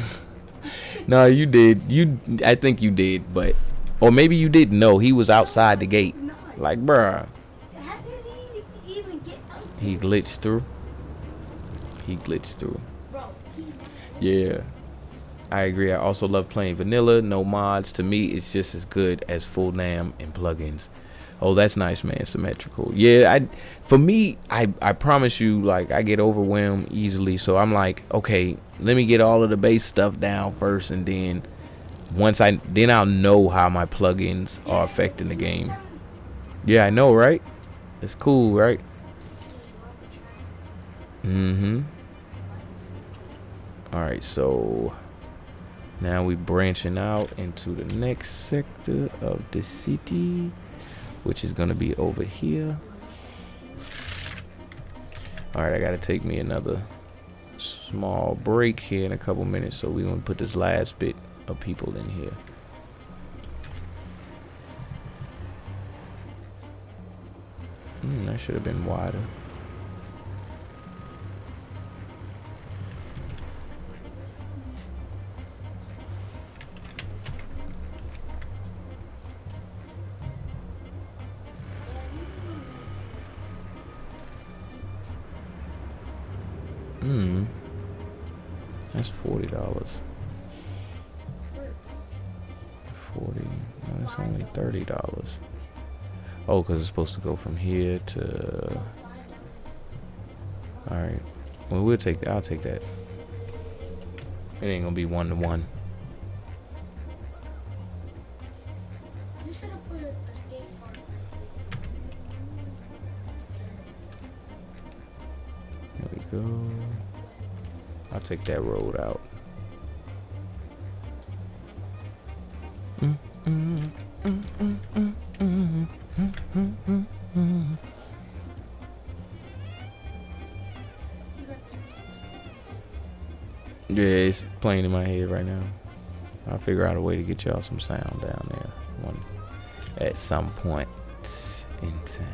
No, you did. I think you did, but or maybe you didn't know. He was outside the gate. Like bruh. How did he even get out there? He glitched through. Bro, Yeah. I agree. I also love playing vanilla, no mods. To me, it's just as good as full NAM and plugins. Oh, that's nice, man. Symmetrical. Yeah, for me, I promise you, like, I get overwhelmed easily. So I'm like, okay, let me get all of the base stuff down first, and then then I'll know how my plugins are affecting the game. Yeah, I know, right? It's cool, right? Mm-hmm. All right, so now we branching out into the next sector of the city, which is gonna be over here. All right, I gotta take me another small break here in a couple minutes, so we're gonna put this last bit of people in here. That should have been wider. That's $40. 40. No, it's only $30. Oh, because it's supposed to go from here to. All right. Well, I'll take that. It ain't gonna be 1-to-1. You should have put a skate park There we go. I'll take that road out. Yeah, it's playing in my head right now. I'll figure out a way to get y'all some sound down there at some point in time.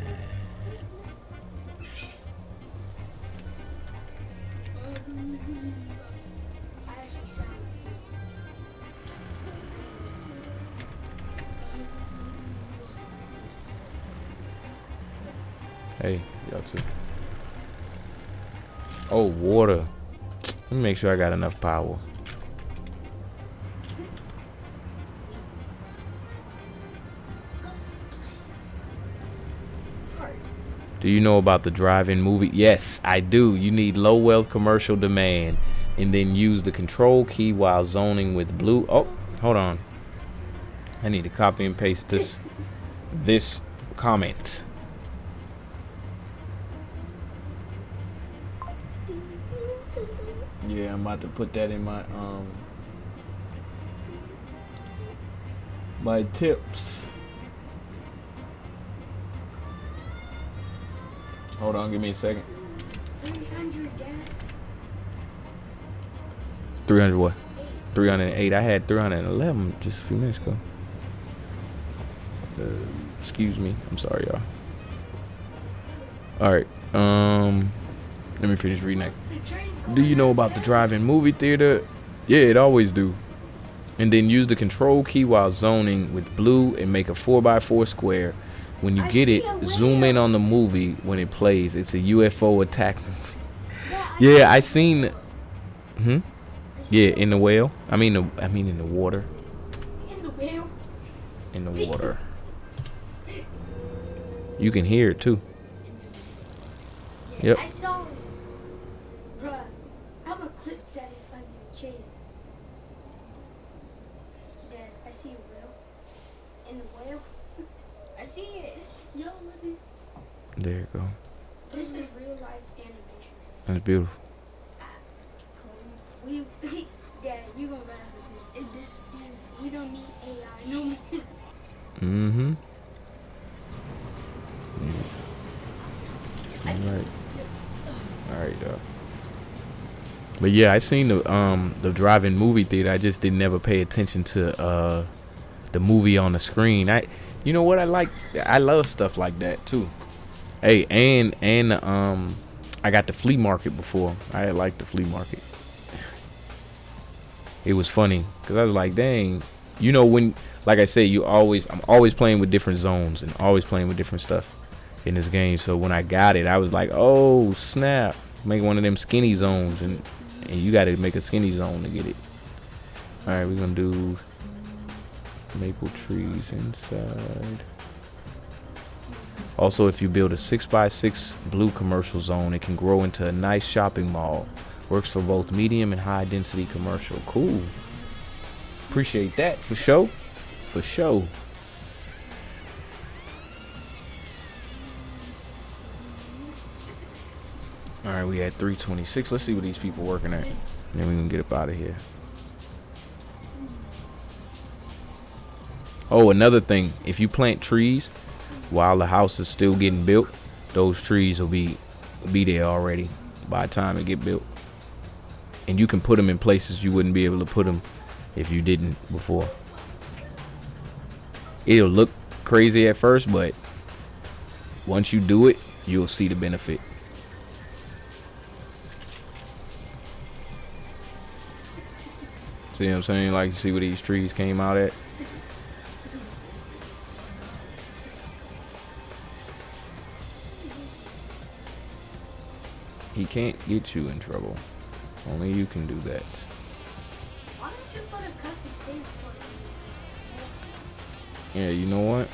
Hey, y'all too. Oh, water. Let me make sure I got enough power. Do you know about the drive-in movie? Yes, I do. You need low wealth commercial demand and then use the control key while zoning with blue. Oh, hold on. I need to copy and paste this comment. Yeah, I'm about to put that in my tips. Hold on, give me a second. 300, Dad. 300 what? 308. I had 311 just a few minutes ago. Excuse me. I'm sorry, y'all. All right. Let me finish reading that. Do you know about the drive-in movie theater? Yeah, it always do. And then use the control key while zoning with blue and make a 4x4 square. When you get it, zoom in on the movie when it plays. It's a UFO attack. Yeah, I seen. Yeah, in the whale. I mean in the water. In the whale. In the water. You can hear it too. Yep. I saw it. Bruh, I'm gonna clip that if I get a chance. Said, I see a whale. In the whale. I see it. Yo, let me. There you go. This is real life animation. That's beautiful. Yeah, you gonna laugh at this. We don't need AI no more. Mm-hmm. All right, y'all. But yeah, I seen the drive-in movie theater. I just didn't ever pay attention to the movie on the screen. You know what I like? I love stuff like that too. Hey, and I got the flea market before. I liked the flea market. It was funny because I was like, dang, you know, when, like I say, I'm always playing with different zones and always playing with different stuff in this game. So when I got it, I was like, oh snap, make one of them skinny zones, and you got to make a skinny zone to get it. All right, we're gonna do maple trees inside. Also, if you build a 6x6 blue commercial zone, it can grow into a nice shopping mall. Works for both medium and high density commercial. Cool. Appreciate that. For sure. For sure. All right, we at 326. Let's see what these people working at. And then we can get up out of here. Oh, another thing. If you plant trees while the house is still getting built, those trees will be there already by the time it get built. And you can put them in places you wouldn't be able to put them if you didn't before. It'll look crazy at first, but once you do it, you'll see the benefit. See what I'm saying? Like, you see where these trees came out at? He can't get you in trouble. Only you can do that. Why don't you put a custom tennis court in? Yeah, you know what?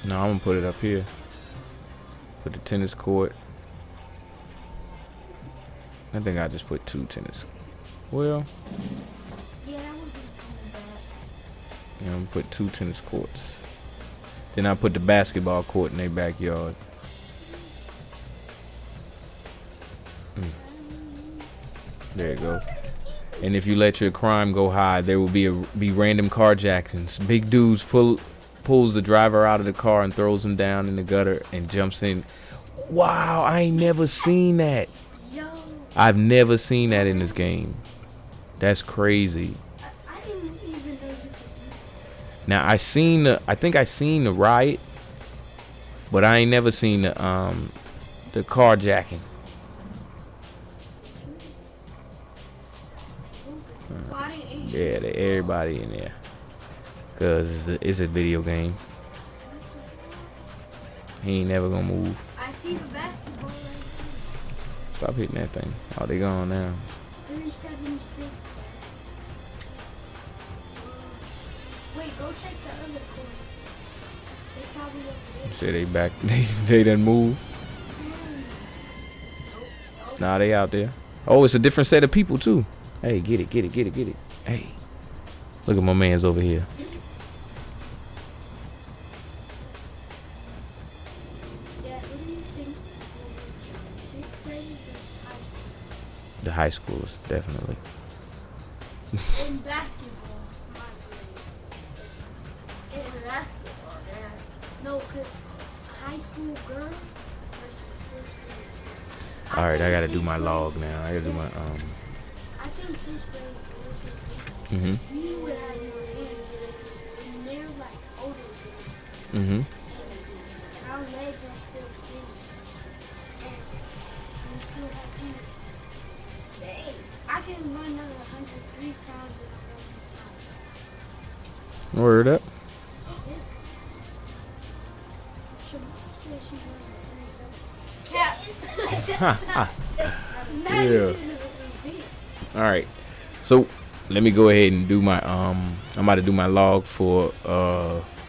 No, I'm gonna put it up here. Put the tennis court. I think I just put 2 tennis. Well, Yeah, that would be kind of bad. I'm gonna put 2 tennis courts. Then I put the basketball court in their backyard. There you go. And if you let your crime go high, there will be random carjackings. Big dudes pulls the driver out of the car and throws him down in the gutter and jumps in. Wow, I ain't never seen that. Yo, I've never seen that in this game. That's crazy. I didn't even know you could do that. Now I think I seen the riot, but I ain't never seen the carjacking. Why didn't you? Yeah, everybody in there. Cause it's a video game. He ain't never gonna move. I see the basketball right here. Stop hitting that thing. Oh, they gone now. 376. Wait, go check the other court. They probably up there. Say they back. They done move. Nah, they out there. Oh, it's a different set of people too. Hey, get it. Hey, look at my man's over here. Yeah, what do you think? 6th grade versus high school? The high schoolers, definitely. In basketball, my grade. In basketball, yeah. No, because high school girl versus 6th grade. All right, I gotta think do my 6th grade- log now. I gotta do my I think 6th grade girls would Mhm. you would have your hand, and they're like older than you. Mhm. And our legs are still skinny. And we still have feet. Dang, I can run another 100 3 times in a row. Word up. She said she ran 3 times. Yeah. All right. So let me go ahead and do my I'm about to do my log for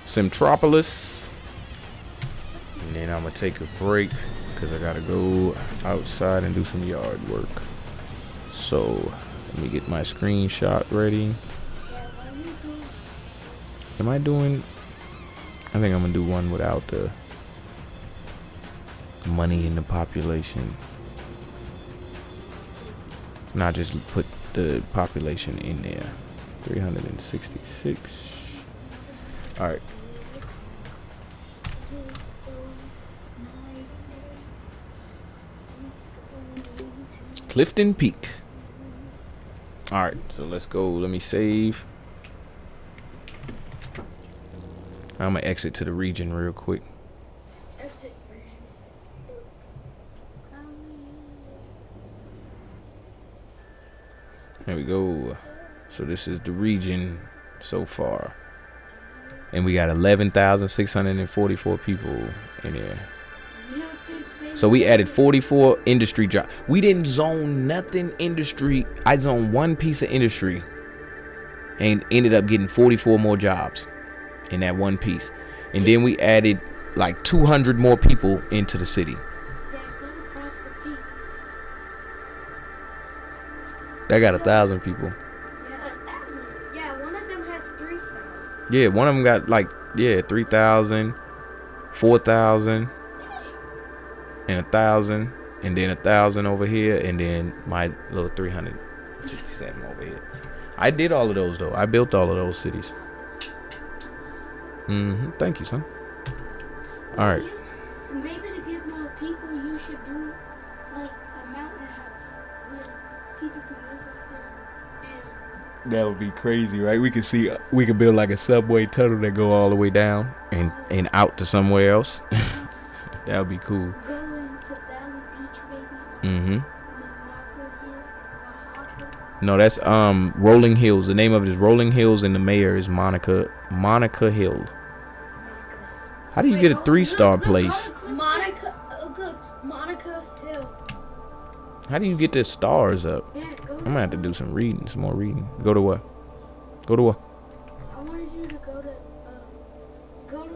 Simtropolis, and then I'm gonna take a break because I gotta go outside and do some yard work. So let me get my screenshot ready. Am I doing? I think I'm gonna do one without the money in the population. Not just put the population in there. 366. All right. Clifton Peak. All right, so let's go. Let me save. I'm gonna exit to the region real quick. There we go. So this is the region so far, and we got 11,644 people in there. So we added 44 industry jobs. We didn't zone nothing industry. I zoned one piece of industry and ended up getting 44 more jobs in that one piece. And then we added like 200 more people into the city. That got 1,000 people. Yeah, one of them has 3,000. Yeah, one of them got like 3,000, 4,000, and 1,000. and then 1,000 over here, and then my little 367 over here. I did all of those though. I built all of those cities. Thank you, son. All right. Maybe to get more people, you should do like a mountain house where people can live up there. That would be crazy, right? We could build like a subway tunnel that go all the way down and out to somewhere else. That would be cool. Go into Valley Beach, maybe. No, that's Rolling Hills. The name of it is Rolling Hills, and the mayor is Monica Hill. How do you get a 3-star place? Monica Hill. How do you get the stars up? Yeah, I'm gonna have to do some more reading. Go to what? I wanted you to go to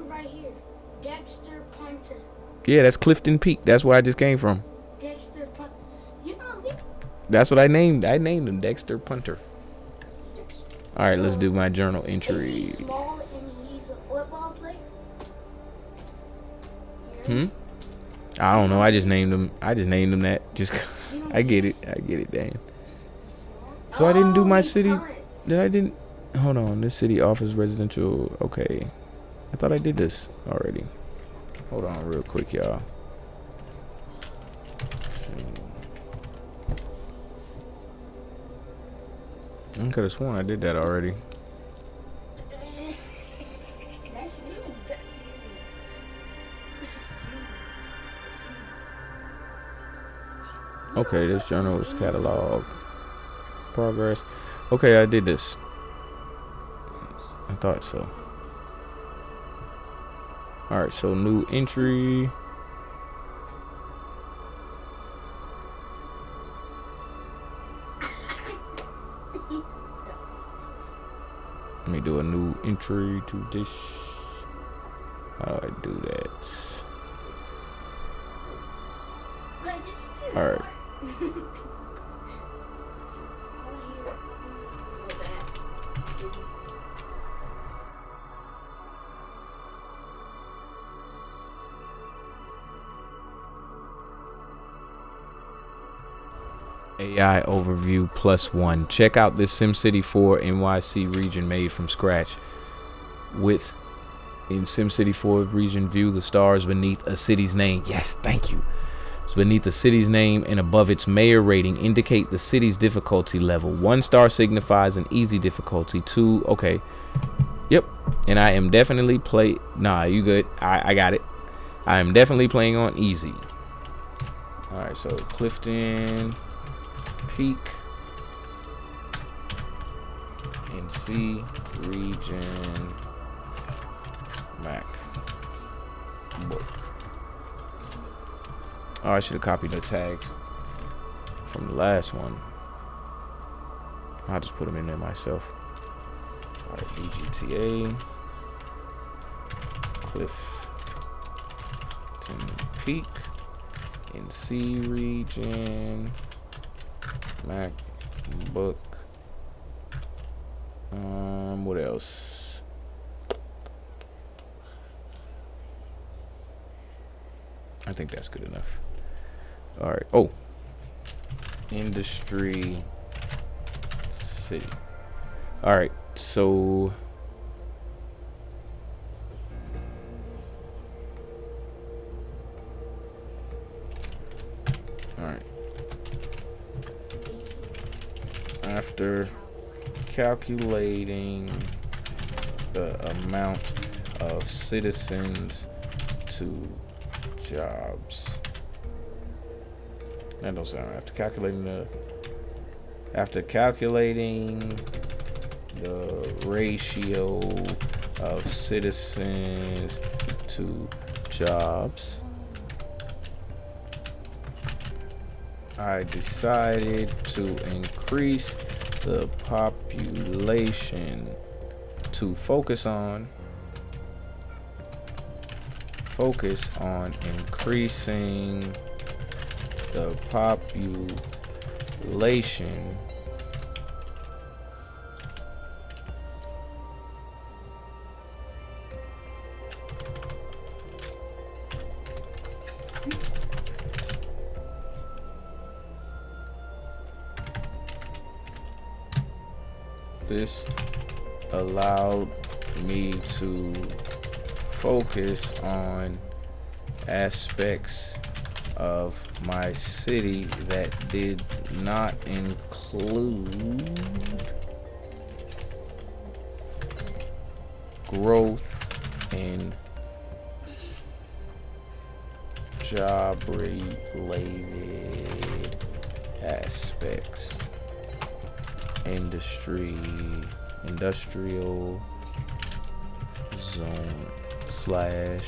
right here. Dexter Punter. Yeah, that's Clifton Peak. That's where I just came from. Dexter Punter. You know me? That's what I named him, Dexter Punter. All right, let's do my journal entry. Is he small and he's a football player? I don't know. I just named him that. Just I get it, Dan. So I didn't do my city. Hold on. This city offers residential. Okay. I thought I did this already. Hold on real quick, y'all. I could have sworn I did that already. That's you. Okay, this journal is catalog. Progress. Okay, I did this. I thought so. Alright, so new entry. Let me do a new entry to this. How do I do that? Alright. AI overview +1. Check out this SimCity 4 NYC region made from scratch. With in SimCity 4 region view, the stars beneath a city's name. Yes, thank you. So beneath the city's name and above its mayor rating indicate the city's difficulty level. 1 star signifies an easy difficulty. 2, okay. Yep. And I am definitely Nah, you good. I got it. I am definitely playing on easy. Alright, so Clifton Peak NC region Mac book. Oh, I should have copied the tags from the last one. I'll just put them in there myself. Alright, BGTA Clifton Peak NC region MacBook. What else? I think that's good enough. All right. Oh, industry city. All right. So all right. After calculating the amount of citizens to jobs. That don't sound right. After calculating the ratio of citizens to jobs, I decided to increase the population to focus on increasing the population This allowed me to focus on aspects of my city that did not include growth and job related aspects. Industrial zone slash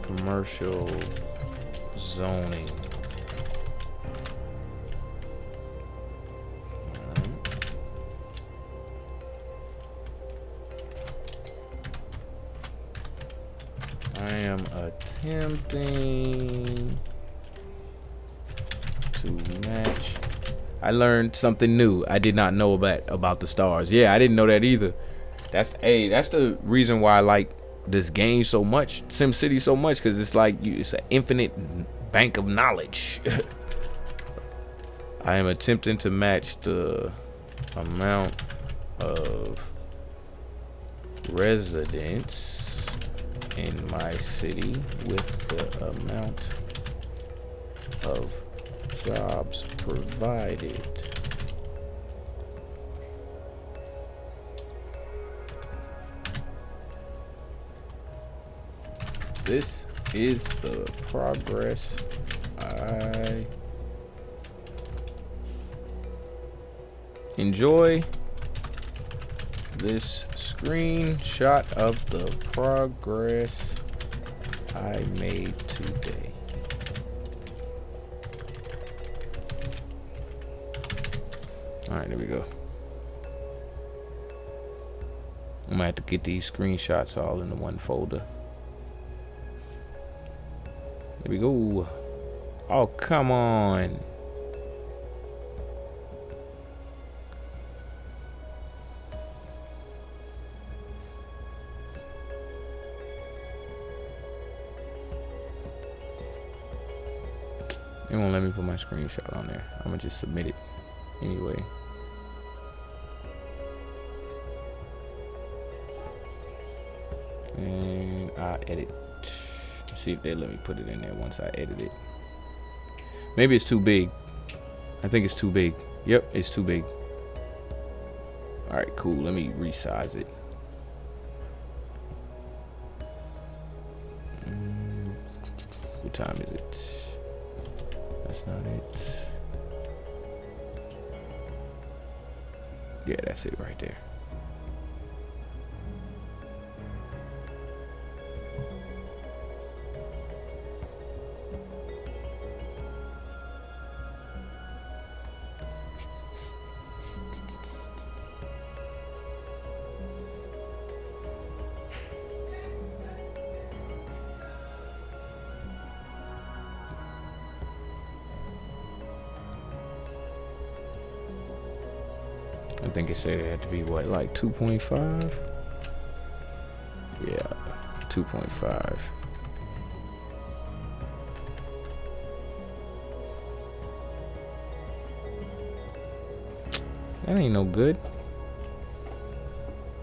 commercial zoning. I am attempting to match. I learned something new I did not know about the stars. Yeah, I didn't know that either. That's the reason why I like this game so much, SimCity so much, because it's like it's an infinite bank of knowledge. I am attempting to match the amount of residents in my city with the amount of jobs provided. This is the progress I enjoy. This screenshot of the progress I made today. All right, there we go. I'm gonna have to get these screenshots all into one folder. There we go. Oh, come on. It won't let me put my screenshot on there. I'm gonna just submit it anyway. And I edit. See if they let me put it in there once I edit it. Maybe it's too big. I think it's too big. Yep, it's too big. All right, cool. Let me resize it. What time is it? That's not it. Yeah, that's it right there. I think it said it had to be what, like 2.5? Yeah, 2.5. That ain't no good.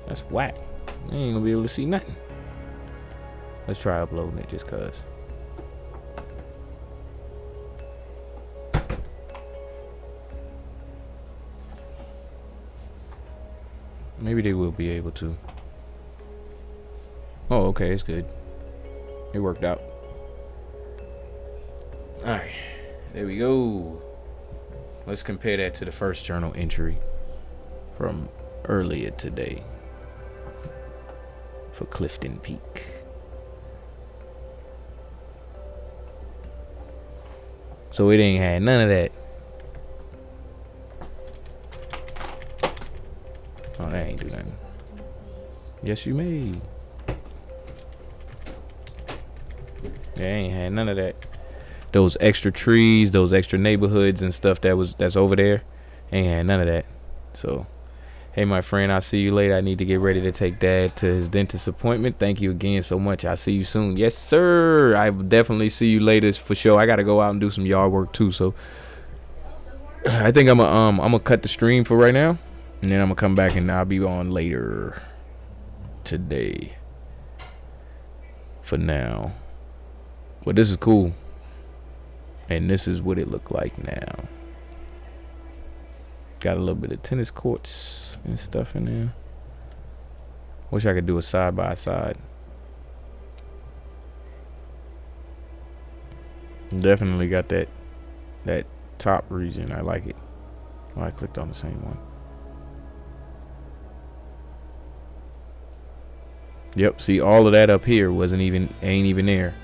That's whack. I ain't gonna be able to see nothing. Let's try uploading it just cause. Maybe they will be able to. Oh, okay, it's good. It worked out. Alright, there we go. Let's compare that to the first journal entry from earlier today for Clifton Peak. So it ain't had none of that. Oh, that ain't do nothing. Yes, you may. Yeah, ain't had none of that. those extra trees, those extra neighborhoods and stuff that's over there. Ain't had none of that. So, hey, my friend, I'll see you later. I need to get ready to take Dad to his dentist appointment. Thank you again so much. I'll see you soon. Yes, sir. I will definitely see you later for sure. I got to go out and do some yard work too. So, I think I'm gonna cut the stream for right now, and then I'm gonna come back and I'll be on later today. For now, but this is cool, and this is what it looked like now. Got a little bit of tennis courts and stuff in there. Wish I could do a side by side. Definitely got that top region. I like it. Oh, I clicked on the same one. Yep, see, all of that up here ain't even there.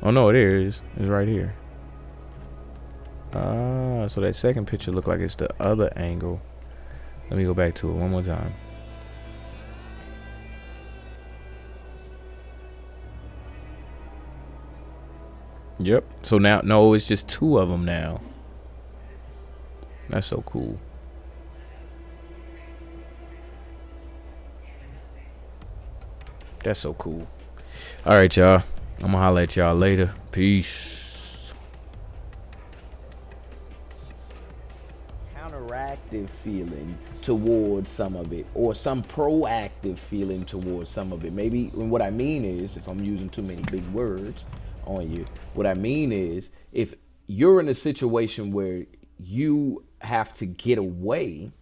Oh no, there it is. It's right here. So that second picture looked like it's the other angle. Let me go back to it one more time. Yep. So now, no, it's just two of them now. That's so cool. That's so cool. All right, y'all. I'm gonna holler at y'all later. Peace. Counteractive feeling towards some of it, or some proactive feeling towards some of it. Maybe, and what I mean is, if I'm using too many big words on you, what I mean is, if you're in a situation where you have to get away,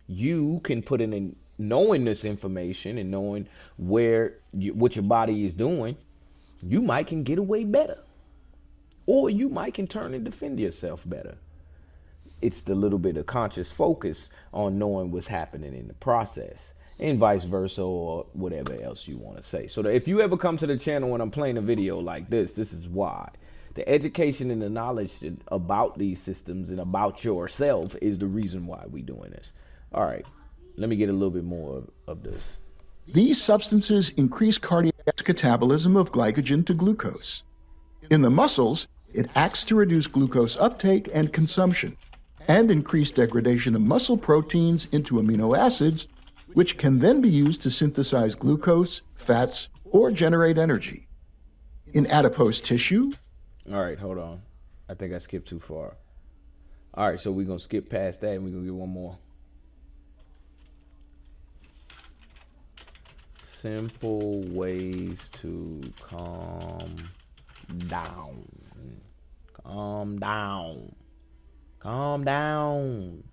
you can put in knowing this information and knowing what your body is doing, you might can get away better, or you might can turn and defend yourself better. It's the little bit of conscious focus on knowing what's happening in the process, and vice versa, or whatever else you want to say. So that if you ever come to the channel when I'm playing a video like this is why. The education and the knowledge about these systems and about yourself is the reason why we're doing this. All right, let me get a little bit more of this. These substances increase cardiac catabolism of glycogen to glucose. In the muscles, it acts to reduce glucose uptake and consumption, and increase degradation of muscle proteins into amino acids, which can then be used to synthesize glucose, fats, or generate energy. In adipose tissue... All right, hold on. I think I skipped too far. All right, so we're going to skip past that and we're going to get one more. Simple ways to calm down. Calm down. Calm down.